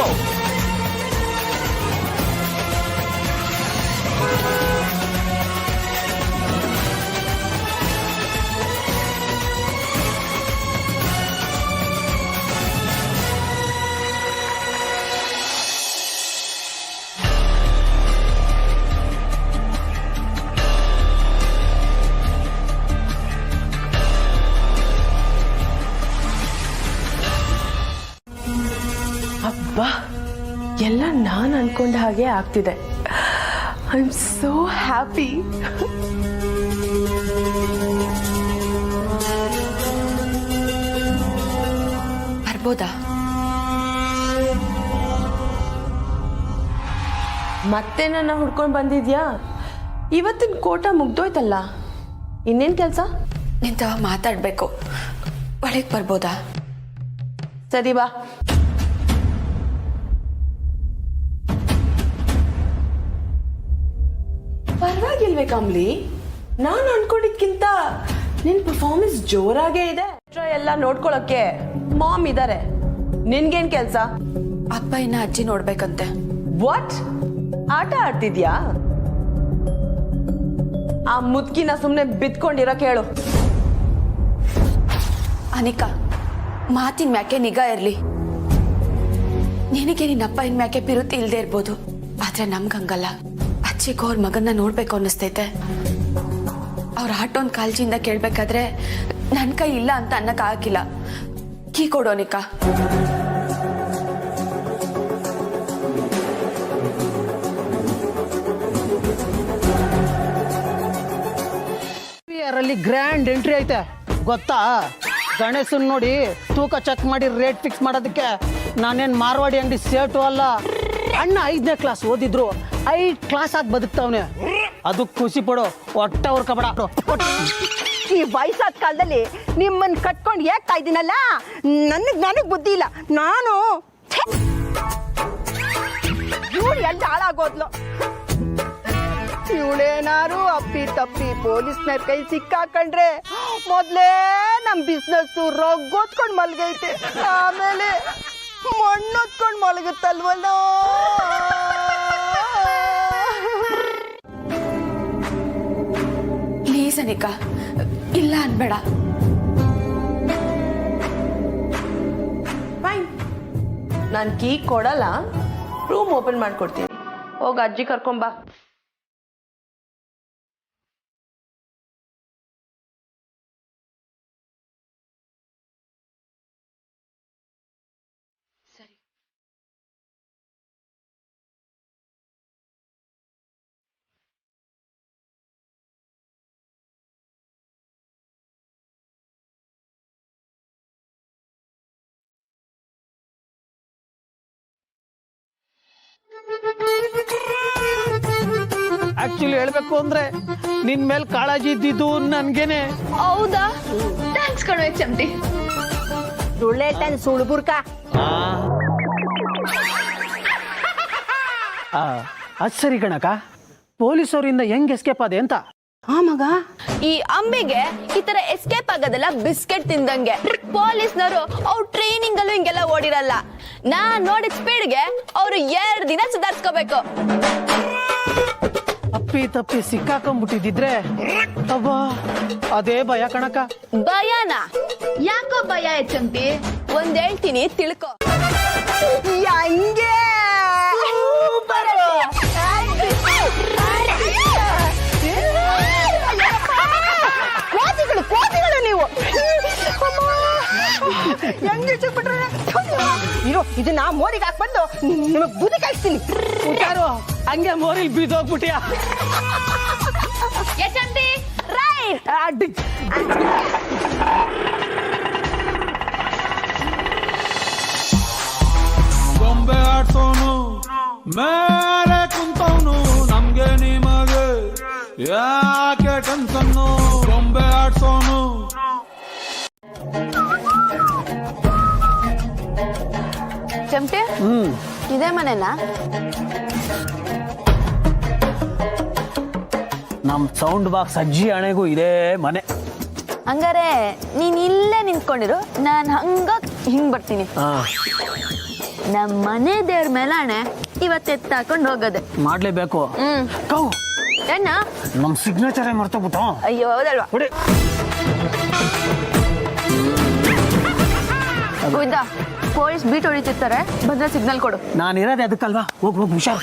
ಅಬ್ಬಾ, ಎಲ್ಲ ನಾನು ಅನ್ಕೊಂಡ ಹಾಗೆ ಆಗ್ತಿದೆ. I am so happy. ಬರ್ಬೋದಾ? ಮತ್ತೆ ನನ್ನ ಹುಡ್ಕೊಂಡು ಬಂದಿದ್ಯಾ? ಇವತ್ತಿನ ಕೋಟ ಮುಗ್ದೋಯ್ತಲ್ಲ, ಇನ್ನೇನು ಕೆಲಸ? ನಿಂತ ಮಾತಾಡಬೇಕು. ಒಳಗೆ ಬರ್ಬೋದಾ? ಸರಿ ಬಾ. ಪರವಾಗಿಲ್ವೇ ಕಮ್ಲಿ? ನಾನು ಅನ್ಕೊಂಡಿದ್ಕಿಂತ ನಿನ್ ಪರ್ಫಾರ್ಮೆನ್ಸ್ ಜೋರಾಗೇ ಇದೆ. ಎಲ್ಲ ನೋಡ್ಕೊಳಕ್ಕೆ ಮಾಮ್ ಇದಾರೆ. ನಿನ್ಗೇನ್ ಕೆಲ್ಸ? ಅಪ್ಪ ಇನ್ನ ಅಜ್ಜಿ ನೋಡ್ಬೇಕಂತೆ. ವಾಟ್? ಆಟ ಆಡ್ತಿದ್ಯಾ? ಆ ಮುದ್ಕಿನ ಸುಮ್ನೆ ಬಿತ್ಕೊಂಡಿರಕ್ ಹೇಳು. ಅನಿಕಾ, ಮಾತಿನ ಮ್ಯಾಕೆ ನಿಗಾ ಇರ್ಲಿ. ನಿನಗೆ ನಿನ್ನಪ್ಪ ಇನ್ ಮ್ಯಾಕೆ ಪಿರುತಿ ಇಲ್ದೇ ಇರ್ಬೋದು, ಆದ್ರೆ ನಮ್ಗಂಗಲ್ಲ. ಅಜ್ಜಿಗೂ ಅವ್ರ ಮಗನ್ನ ನೋಡ್ಬೇಕು ಅನ್ನಿಸ್ತೈತೆ. ಅವ್ರ ಆಟೋನ್ ಕಾಳಜಿಯಿಂದ ಕೇಳ್ಬೇಕಾದ್ರೆ ನನ್ ಕೈ ಇಲ್ಲ ಅಂತ ಅನ್ನಕ್ ಆಗಿಲ್ಲ. ಕೀ ಕೊಡೋನಿಕ. ಅಲ್ಲಿ ಗ್ರ್ಯಾಂಡ್ ಎಂಟ್ರಿ ಐತೆ ಗೊತ್ತಾ? ಗಣೇಶನ್ ನೋಡಿ ತೂಕ ಚೆಕ್ ಮಾಡಿ ರೇಟ್ ಫಿಕ್ಸ್ ಮಾಡೋದಕ್ಕೆ ನಾನೇನ್ ಮಾರ್ವಾಡಿ ಅಂಗಡಿ ಸೇಟು ಅಲ್ಲ. ಅಣ್ಣ 5ನೇ ಕ್ಲಾಸ್ ಓದಿದ್ರು 5 ಕ್ಲಾಸ್ ಆಗಿ ಬದುಕ್ತಾವನೆ. ಅದಕ್ಕೆ ಖುಷಿ ಪಡು, ಒಟ್ಟ ಅವ್ರ ಕಬಡ. ಈ ವಯಸ್ಸಾದ ಕಾಲದಲ್ಲಿ ನಿಮ್ಮನ್ನ ಕಟ್ಕೊಂಡು ಹೇಳ್ತಾ ಇದ್ದೀನಲ್ಲ, ನನಗ್ ಬುದ್ಧಿ ಇಲ್ಲ. ನಾನು ಇವಳು ಎಲ್ಲ ಹಾಳಾಗೋದ್ಲು. ಇವಳೇನಾರು ಅಪ್ಪಿ ತಪ್ಪಿ ಪೊಲೀಸ್ನವ್ರ ಕೈ ಸಿಕ್ಕಾಕೊಂಡ್ರೆ ಮೊದ್ಲೇ ನಮ್ ಬಿಸ್ನೆಸ್ ರೊಗ್ಗೋತ್ಕೊಂಡ್ ಮಲ್ಗೈತೆ, ಆಮೇಲೆ ಮಣ್ಣೊತ್ಕೊಂಡ್ ಮಲಗುತ್ತಲ್ವಲ್ಲ. ಪ್ಲೀಸ್ ಅನಿಕಾ, ಇಲ್ಲ ಅನ್ಬೇಡ. ಫೈನ್, ನಾನು ಕೀ ಕೊಡಲ್ಲ, ರೂಮ್ ಓಪನ್ ಮಾಡ್ಕೊಡ್ತೀನಿ. ಹೋಗ ಅಜ್ಜಿ ಕರ್ಕೊಂಬಾ. ಆಕ್ಚುಲಿ ಹೇಳ್ಬೇಕು ಅಂದ್ರೆ ನಿನ್ ಮೇಲೆ ಕಾಳಜಿ ಇದ್ದಿದ್ದು ನನ್ಗೇನೆ. ಹೌದಾ? ಥ್ಯಾಂಕ್ಸ್ ಕಣೋ ಚಮಟಿ. ಸುಳ್ಳೆಟನ್ ಸುಳ್ಬುರ್ಕ. ಅದ್ ಸರಿ ಕಣಕ, ಪೊಲೀಸವರಿಂದ ಹೆಂಗ್ ಎಸ್ಕೇಪ್ ಆದೆ ಅಂತ. ಮಗ, ಈ ಅಂಬಿಗೆ ಈ ತರ ಎಸ್ಕೇಪ್ ಆಗೋದಲ್ಲ ಬಿಸ್ಕೆಟ್ ತಿಂದಂಗೆ. ಪೊಲೀಸ್ನವರು ಅವ್ರ ಟ್ರೈನಿಂಗ್ ಅಲ್ಲೂ ಹಿಂಗೆಲ್ಲ ಓಡಿರಲ್ಲ. ನಾನ್ ನೋಡಿದ ಸ್ಪೀಡ್ಗೆ ಅವ್ರು 2 ದಿನ ಸುಧಾರಿಸ್ಕೋಬೇಕು. ಅಪ್ಪಿ ತಪ್ಪಿ ಸಿಕ್ಕಾಕೊಂಡ್ಬಿಟ್ಟಿದ್ರೆ ಅವ್ವ ಅದೇ ಭಯ ಕಣಕ. ಭಯನ? ಯಾಕೋ ಭಯ ಹೆಚ್ಚಂತಿ? ಒಂದ್ ಹೇಳ್ತೀನಿ ತಿಳ್ಕೊ. ಹಂಗೆ ಕೋತಿಗಳು ನೀವು. ಹೆಂಗೆ ಇರೋ ಇದನ್ನ ಮೋರಿಗೆ ಹಾಕ್ಬಂದು ನಿಮಗ್ ಬುದ್ಧಿ ಕಳಿಸ್ತೀನಿ. ಹಂಗೆ ಮೋರಿಲ್ ಬೀದೋಗ್ಬಿಟ್ಟಿಯ. ಗೊಂಬೆ ಆಡ್ಸೋನು ಮೇಲೆ ಕುಂತವನು, ನಮ್ಗೆ ನಿಮಗೆ ಯಾಕೆ ಟೆನ್ಷನ್ನು? ಗೊಂಬೆ ಆಡ್ಸೋನು. ಚಮಟೆ, ಇದೇ ಮನೆನಾ? ನಮ್ ಸೌಂಡ್ ಬಾಕ್ಸ್ ಅಜ್ಜಿ ಹಣೆಗೂ ಇದೇ ಮನೆ. ಹಂಗಾರೆ ನೀನ್ ಇಲ್ಲೇ ನಿಂತ್ಕೊಂಡಿರು, ನಾನ್ ಹಂಗ ಹಿಂಗ್ ಬರ್ತೀನಿ. ನಮ್ ಮನೆ ದೇವ್ರ ಮೇಲಾಣೆ ಇವತ್ತು ಎತ್ತಾಕೊಂಡು ಹೋಗೋದೆ ಮಾಡ್ಲೇಬೇಕು. ಕೌ ಏನ ನಮ್ ಸಿಗ್ನೇಚರ್ ಮರ್ತೋಗ್ಬಿಟ್ಟು. ಅಯ್ಯೋ ಹೌದಲ್ವಾ? ಗೋವಿಂದ, ಪೊಲೀಸ್ ಬೀಟ್ ಹೊಡಿತಿರ್ತಾರೆ, ಬಂದ್ರೆ ಸಿಗ್ನಲ್ ಕೊಡು. ನಾನಿರೋದೆ ಅದಕ್ಕಲ್ವಾ, ಹೋಗ್ ಹುಷಾರ್.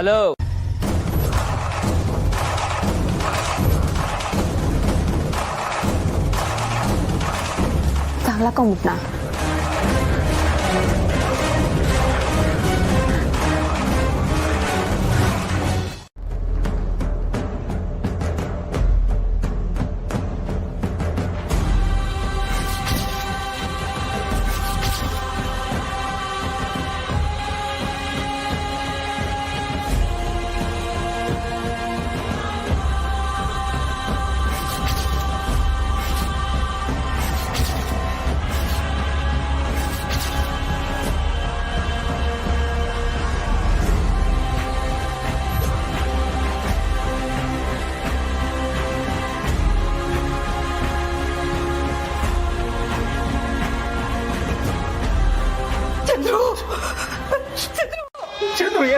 ಹಲೋ, ತಗ್ಲಾಕೊಂಬಿಟ್ನಾ?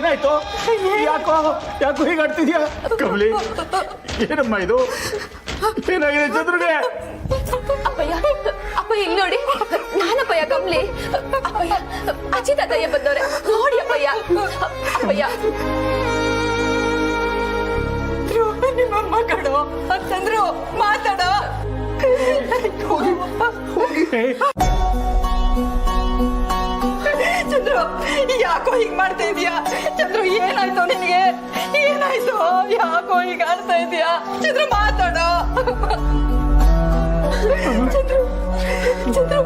ಏನಾಯ್ತು? ಯಾಕೋ ಯಾಕೋ ಹೀಗೆ ಆಡ್ತಿದ್ಯಾ ಕಮಲಿ? ಏನಮ್ಮ ಇದು? ಏನಾಗಿದೆ ಚಂದ್ರಗೆ? ಅಪ್ಪಯ್ಯ ಅಪ್ಪಯ್ಯ ಇಲ್ಲಿ ನೋಡಿ, ನಾನಪ್ಪಯ್ಯ ಕಮ್ಲಿ. ಅಪ್ಪಯ್ಯ ಅಜ್ಜಿ ತಾತಯ್ಯ ಬಂದವ್ರೆ ನೋಡಿ ಅಪ್ಪಯ್ಯ. ಅಪ್ಪಯ್ಯ ನಿಮ್ಮಮ್ಮ ಕಣೋ ಅಂತಂದ್ರು, ಮಾತಾಡೋ. ಚಂದ್ರು ಯಾಕೋ ಹೀಗ್ ಮಾಡ್ತಾ ಇದೀಯಾ? ಚಂದ್ರು ಏನಾಯ್ತು ನಿನ್ಗೆ? ಏನಾಯ್ತು? ಯಾಕೋ ಹೀಗ್ ಆಡ್ತಾ ಇದೀಯಾ? ಚಂದ್ರು ಮಾತಾಡೋ. ಚಂದ್ರು ಚಂದ್ರು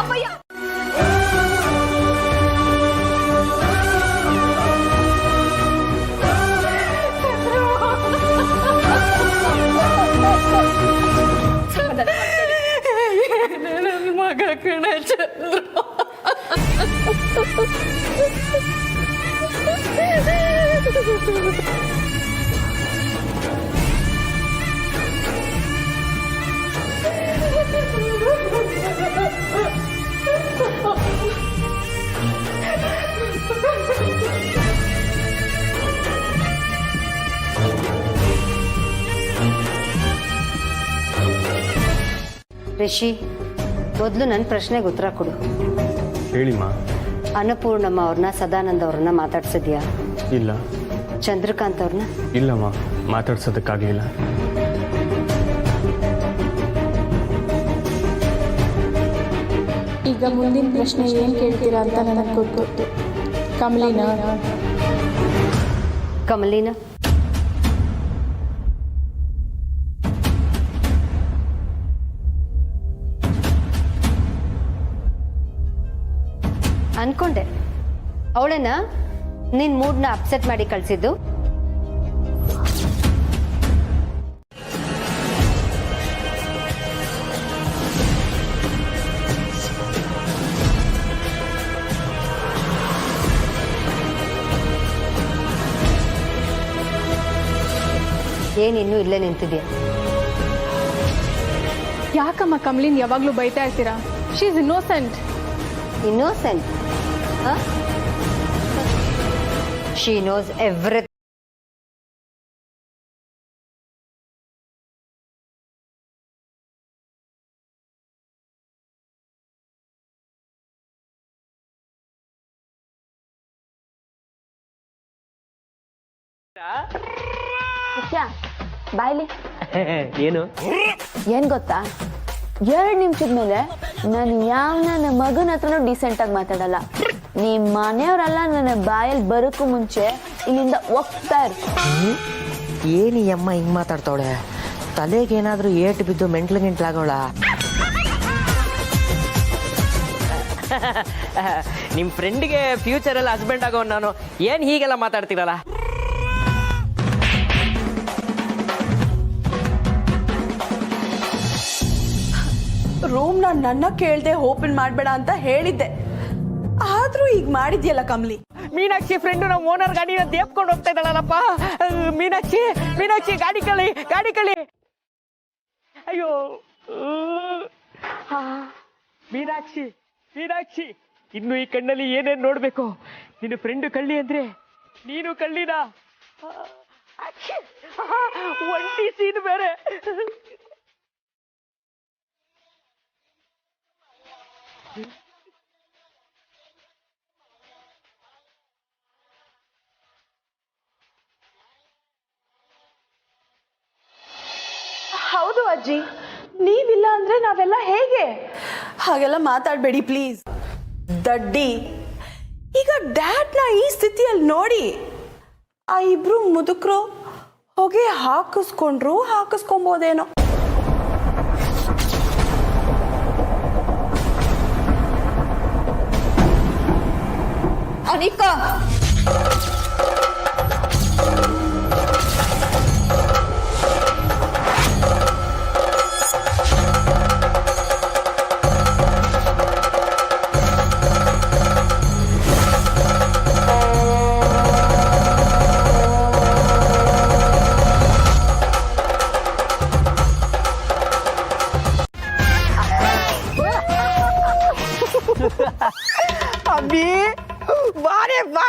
ಅಪ್ಪಯ್ಯ. ನನ್ನ ಮಗ ಕಣ ಚಂದ್ರು. ರಿಷಿ, ಮೊದಲು ನನ್ನ ಪ್ರಶ್ನೆಗೆ ಉತ್ತರ ಕೊಡು. ಹೇಳಿಮ್ಮ. ಅನ್ನಪೂರ್ಣಮ್ಮ ಅವ್ರನ್ನ, ಸದಾನಂದ ಅವ್ರನ್ನ ಮಾತಾಡ್ಸಿದ್ಯಾ? ಇಲ್ಲ. ಚಂದ್ರಕಾಂತ್ ಅವ್ರನ್ನ? ಇಲ್ಲಮ್ಮ, ಮಾತಾಡ್ಸೋದಕ್ಕಾಗಲಿಲ್ಲ. ಈಗ ಮುಂದಿನ ಪ್ರಶ್ನೆ ಏನು ಕೇಳ್ತೀರಾ ಅಂತ ನನಗೆ ಗೊತ್ತು. ಕಮಲಿನ ಕಮಲಿನ ಅನ್ಕೊಂಡೆ. ಅವಳೇನ ನಿನ್ ಮೂಡ್ನ ಅಪ್ಸೆಟ್ ಮಾಡಿ ಕಳ್ಸಿದ್ದು? ಏನಿನ್ನೂ ಇಲ್ಲೇ ನಿಂತಿದ್ಯಾ? ಯಾಕಮ್ಮ ಕಮಲಿನ್ ಯಾವಾಗಲೂ ಬೈತಾ ಇರ್ತೀರಾ? She is innocent. Innocent? She knows everything. ಬಾಯ್ಲಿ. ಏನು ಏನ್ ಗೊತ್ತಾ, 2 ನಿಮಿಷದ ಮೇಲೆ ನಾನು ನನ್ನ ಮಗನ ಹತ್ರನೂ ಡೀಸೆಂಟ್ ಆಗಿ ಮಾತಾಡಲ್ಲ. ನಿಮ್ಮ ಮನೆಯವರೆಲ್ಲ ನನ್ನ ಬಾಯಲ್ಲಿ ಬರೋಕ್ಕೂ ಮುಂಚೆ ಇಲ್ಲಿಂದ ಹೋಗ್ತಾ ಇರ್ತೀನಿ. ಏನಿ ಅಮ್ಮ ಹಿಂಗ್ ಮಾತಾಡ್ತಾವಳೆ? ತಲೆಗೇನಾದ್ರೂ ಏಟು ಬಿದ್ದು ಮೆಂಟ್ಲಾಗೋಳ? ನಿಮ್ ಫ್ರೆಂಡ್ಗೆ ಫ್ಯೂಚರ್ ಅಲ್ಲಿ ಹಸ್ಬೆಂಡ್ ಆಗೋ ನಾನು ಏನ್ ಹೀಗೆಲ್ಲ ಮಾತಾಡ್ತೀರಲ್ಲ? ರೂಮ್ನ ನನ್ನ ಕೇಳ್ದೆ ಓಪನ್ ಮಾಡ್ಬೇಡ ಅಂತ ಹೇಳಿದ್ದೆ, ಆದ್ರೂ ಈಗ ಮಾಡಿದ್ಯಲ್ಲ ಕಮಲಿ. ಮೀನಾಕ್ಷಿ ಫ್ರೆಂಡು ನಮ್ಮ ಓನರ್ ಗಾಡಿನ ದೇಪ್ಕೊಂಡು ಹೋಗ್ತಾ ಇದ್ದಾಳಲ್ಲಪ್ಪ. ಮೀನಾಕ್ಷಿ ಮೀನಾಕ್ಷಿ ಗಾಡಿ ಕಳಿ. ಅಯ್ಯೋ ಮೀನಾಕ್ಷಿ ಮೀನಾಕ್ಷಿ, ಇನ್ನು ಈ ಕಣ್ಣಲ್ಲಿ ಏನೇನ್ ನೋಡ್ಬೇಕು? ನಿನ್ನ ಫ್ರೆಂಡು ಕಳ್ಳಿ ಅಂದ್ರೆ ನೀನು ಕಳ್ಳಿನ? ಒಂಟಿ ಸೀನ್ ಬೇರೆ. ಹೌದು ಅಜ್ಜಿ, ನೀವಿಲ್ಲ ಅಂದ್ರೆ ನಾವೆಲ್ಲ ಹೇಗೆ? ಹಾಗೆಲ್ಲ ಮಾತಾಡಬೇಡಿ ಪ್ಲೀಸ್. ದಡ್ಡಿ, ಈಗ ಡ್ಯಾಡ್ನ ಈ ಸ್ಥಿತಿಯಲ್ಲಿ ನೋಡಿ ಆ ಇಬ್ರು ಮುದುಕರು ಹೊಗೆ ಹಾಕಿಸ್ಕೊಬೋದೇನೋ. ಅನಿಕಾ, ಅಬ್ಬಿ ಬಾರೆ ಬಾ,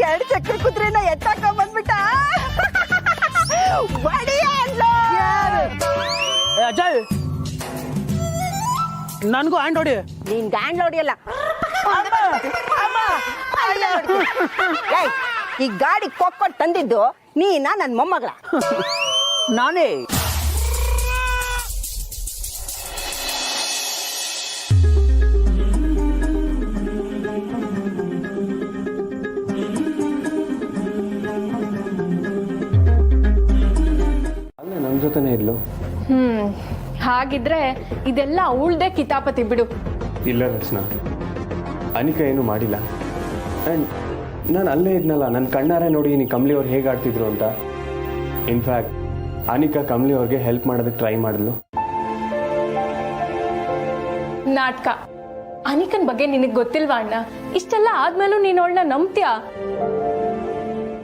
ಎರಡು ಚಕ್ರ ಕುದುರೆನ ಎತ್ತಾಕ ಬಂದ್ಬಿಟ್ಟ. ಅಜಯ್ ನನ್ಗೂ ಹ್ಯಾಂಡ್ ಹೊಡಿ. ನೀನ್ ಗಾಂಡ್ ಹೊಡಿಯಲ್ಲ. ಈ ಗಾಡಿ ಕೊಕ್ಕೊಟ್ಟು ತಂದಿದ್ದು ನೀನಾ ನನ್ ಮೊಮ್ಮಗಳ? ನಾನೇ. ಅಲ್ಲೇ ನಮ್ಮ ಜೊತೆನೇ ಇದ್ಲು. ಹಾಗಿದ್ರೆ ಇದೆಲ್ಲ ಅವಳ್ದೇ ಕಿತಾಪತಿ ಬಿಡು. ಇಲ್ಲ ರಚನಾ, ಅನಿಕಾ ಏನು ಮಾಡಿಲ್ಲ. ಆ್ಯಂಡ್ ನಾನು ಅಲ್ಲೇ ಇದ್ನಲ್ಲ, ನನ್ನ ಕಣ್ಣಾರೆ ನೋಡಿ ನೀ ಕಮಲಿ ಅವ್ರು ಹೇಗೆ ಆಡ್ತಿದ್ರು ಅಂತ. ಇನ್ಫ್ಯಾಕ್ಟ್ ಅನಿಕಾ ಕಮಲಿ ಅವ್ರಿಗೆ ಹೆಲ್ಪ್ ಮಾಡೋದಕ್ಕೆ ಟ್ರೈ ಮಾಡಿದ್ಲು. ನಾಟಕ. ಅನಿಕನ್ ಬಗ್ಗೆ ನಿನಗೆ ಗೊತ್ತಿಲ್ವಾ ಅಣ್ಣ? ಇಷ್ಟೆಲ್ಲ ಆದ್ಮೇಲೂ ನೀನು ಅವಳನ್ನ ನಂಬ್ತೀಯಾ?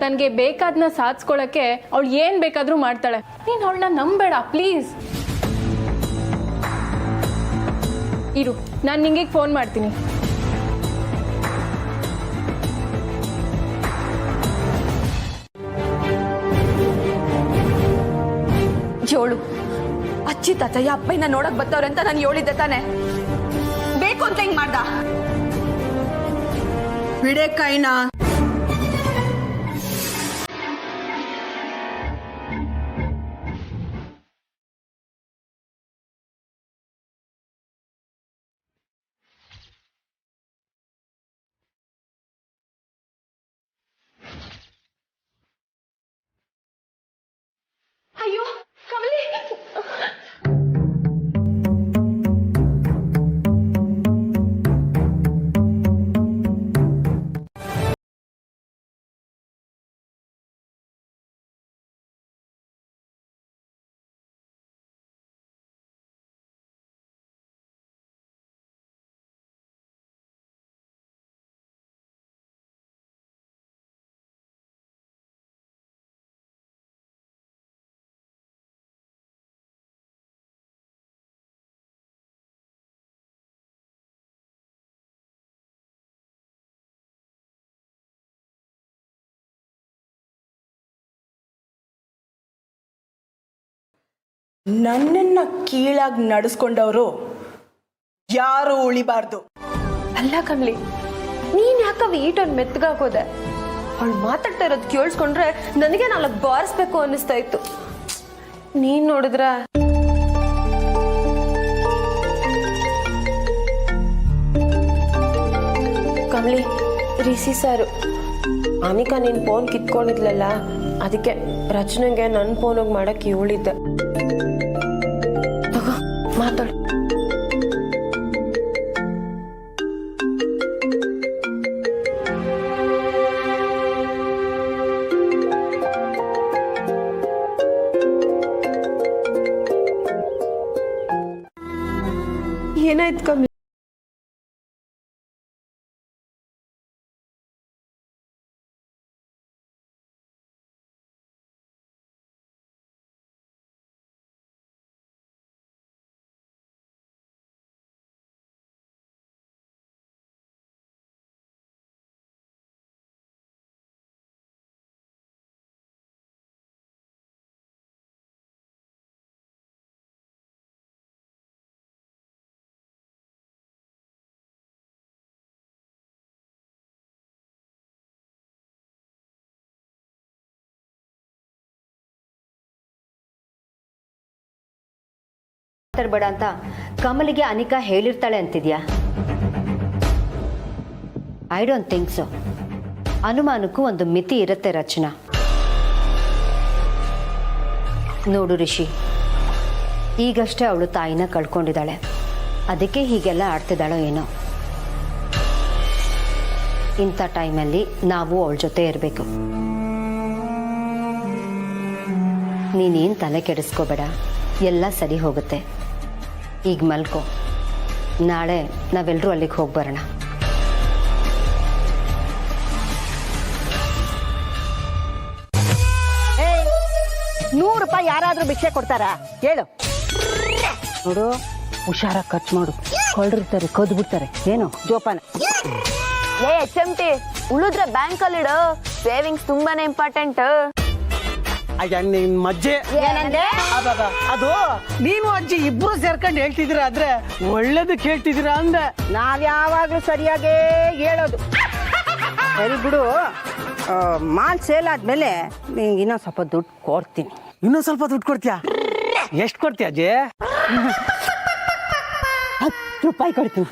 ತನಗೆ ಬೇಕಾದ್ನ ಸಾಧಿಸ್ಕೊಳಕ್ಕೆ ಅವಳು ಏನ್ ಬೇಕಾದ್ರೂ ಮಾಡ್ತಾಳೆ. ನೀನು ಅವಳನ್ನ ನಂಬೇಡ ಪ್ಲೀಸ್. ಇರು, ನಾನು ನಿಂಗೆ ಫೋನ್ ಮಾಡ್ತೀನಿ. ಜೋಳು, ಅಚ್ಚಿ ತಾತಯ್ಯ ಅಪ್ಪಯ್ಯನ ನೋಡಕ್ ಬತ್ತವ್ರೆ ಅಂತ ನಾನು ಹೇಳಿದ್ದೆ ತಾನೆ. ಬೇಕು ಅಂತ ಹಿಂಗ್ ಮಾಡ್ದ. ಬಿಡೆ ಕೈನಾ. ಅಯ್ಯೋ ಕಮಲಿ, ನನ್ನನ್ನ ಕೀಳಾಗಿ ನಡೆಸ್ಕೊಂಡವರು ಯಾರು ಉಳಿಬಾರ್ದು. ಅಲ್ಲ ಕಮಲಿ, ನೀನ್ ಯಾಕವ ಈಟೊಂದು ಮೆತ್ತಗಾಗೋದೆ? ಅವಳು ಮಾತಾಡ್ತಾ ಇರೋದು ಕೇಳಿಸ್ಕೊಂಡ್ರೆ ನನಗೆ ನಾಲ್ಕು ಬಾರಿಸ್ಬೇಕು ಅನ್ನಿಸ್ತಾ ಇತ್ತು. ನೀನ್ ನೋಡಿದ್ರ ಕಮಲಿ, ರಿಸಿ ಸಾರು ಅನಿಕಾ ನಿನ್ ಫೋನ್ ಕಿತ್ಕೊಂಡಿದ್ಲಲ್ಲ, ಅದಕ್ಕೆ ರಚನೆಗೆ ನನ್ನ ಫೋನಿಗೆ ಮಾಡಕ್ಕೆ ಹೇಳಿದ್ದೆ. ಮಾತಾಡು. ಏನಾಯ್ತು ಕಮ್ಮಿ? ಮಾತಾಡ್ಬೇಡ ಅಂತ ಕಮಲಿಗೆ ಅನಿಕಾ ಹೇಳಿರ್ತಾಳೆ ಅಂತಿದ್ಯಾ? I don't think so. ಅನುಮಾನಕ್ಕೂ ಒಂದು ಮಿತಿ ಇರುತ್ತೆ ರಚನಾ. ನೋಡು ರಿಷಿ, ಈಗಷ್ಟೇ ಅವಳು ತಾಯಿನ ಕಳ್ಕೊಂಡಿದ್ದಾಳೆ, ಅದಕ್ಕೆ ಹೀಗೆಲ್ಲ ಆಡ್ತಿದ್ದಾಳೋ ಏನೋ. ಇಂಥ ಟೈಮಲ್ಲಿ ನಾವು ಅವಳ ಜೊತೆ ಇರಬೇಕು. ನೀನೇನು ತಲೆ ಕೆಡಿಸ್ಕೋಬೇಡ, ಎಲ್ಲ ಸರಿ ಹೋಗುತ್ತೆ. ಈಗ ಮಲ್ಕೋ, ನಾಳೆ ನಾವೆಲ್ಲರೂ ಅಲ್ಲಿಗೆ ಹೋಗಿ ಬರೋಣ. ₹100 ಯಾರಾದ್ರೂ ಭಿಕ್ಷೆ ಕೊಡ್ತಾರಾ ಹೇಳು? ನೋಡು, ಹುಷಾರಾಗಿ ಖರ್ಚು ಮಾಡು. ಹೊರಡಿರ್ತಾರೆ, ಕದ್ದು ಬಿಡ್ತಾರೆ. ಏನು ಜೋಪಾನ. ಏ ಚಮಟಿ, ಉಳಿದ್ರೆ ಬ್ಯಾಂಕಲ್ಲಿ ಇಡು, ಸೇವಿಂಗ್ಸ್ ತುಂಬಾನೇ ಇಂಪಾರ್ಟೆಂಟ್. ಅಯ್ಯ ನಿನ್ ಮಜ್ಜೆ ಏನಂದೆ? ಅದು ನೀನು ಅಜ್ಜಿ ಇಬ್ರು ಸೇರ್ಕೊಂಡು ಹೇಳ್ತಿದ್ದೀರಾ ಆದ್ರೆ ಒಳ್ಳೇದಕ್ಕೆ ಹೇಳ್ತಿದ್ದೀರಾ ಅಂದೆ. ನಾವ್ ಯಾವಾಗ್ಲೂ ಸರಿಯಾಗೇ ಹೇಳೋದು. ಸರಿ ಬಿಡು, ಮಾಲ್ ಸೇಲ್ ಆದ್ಮೇಲೆ ನಿಂಗೆ ಇನ್ನೊಂದು ಸ್ವಲ್ಪ ದುಡ್ಡು ಕೊಡ್ತೀನಿ. ಇನ್ನೊಂದು ಸ್ವಲ್ಪ ದುಡ್ಡು ಕೊಡ್ತೀಯಾ? ಎಷ್ಟು ಕೊಡ್ತೀಯ ಅಜ್ಜಿ? 10 ರೂಪಾಯಿ ಕೊಡ್ತೀನಿ.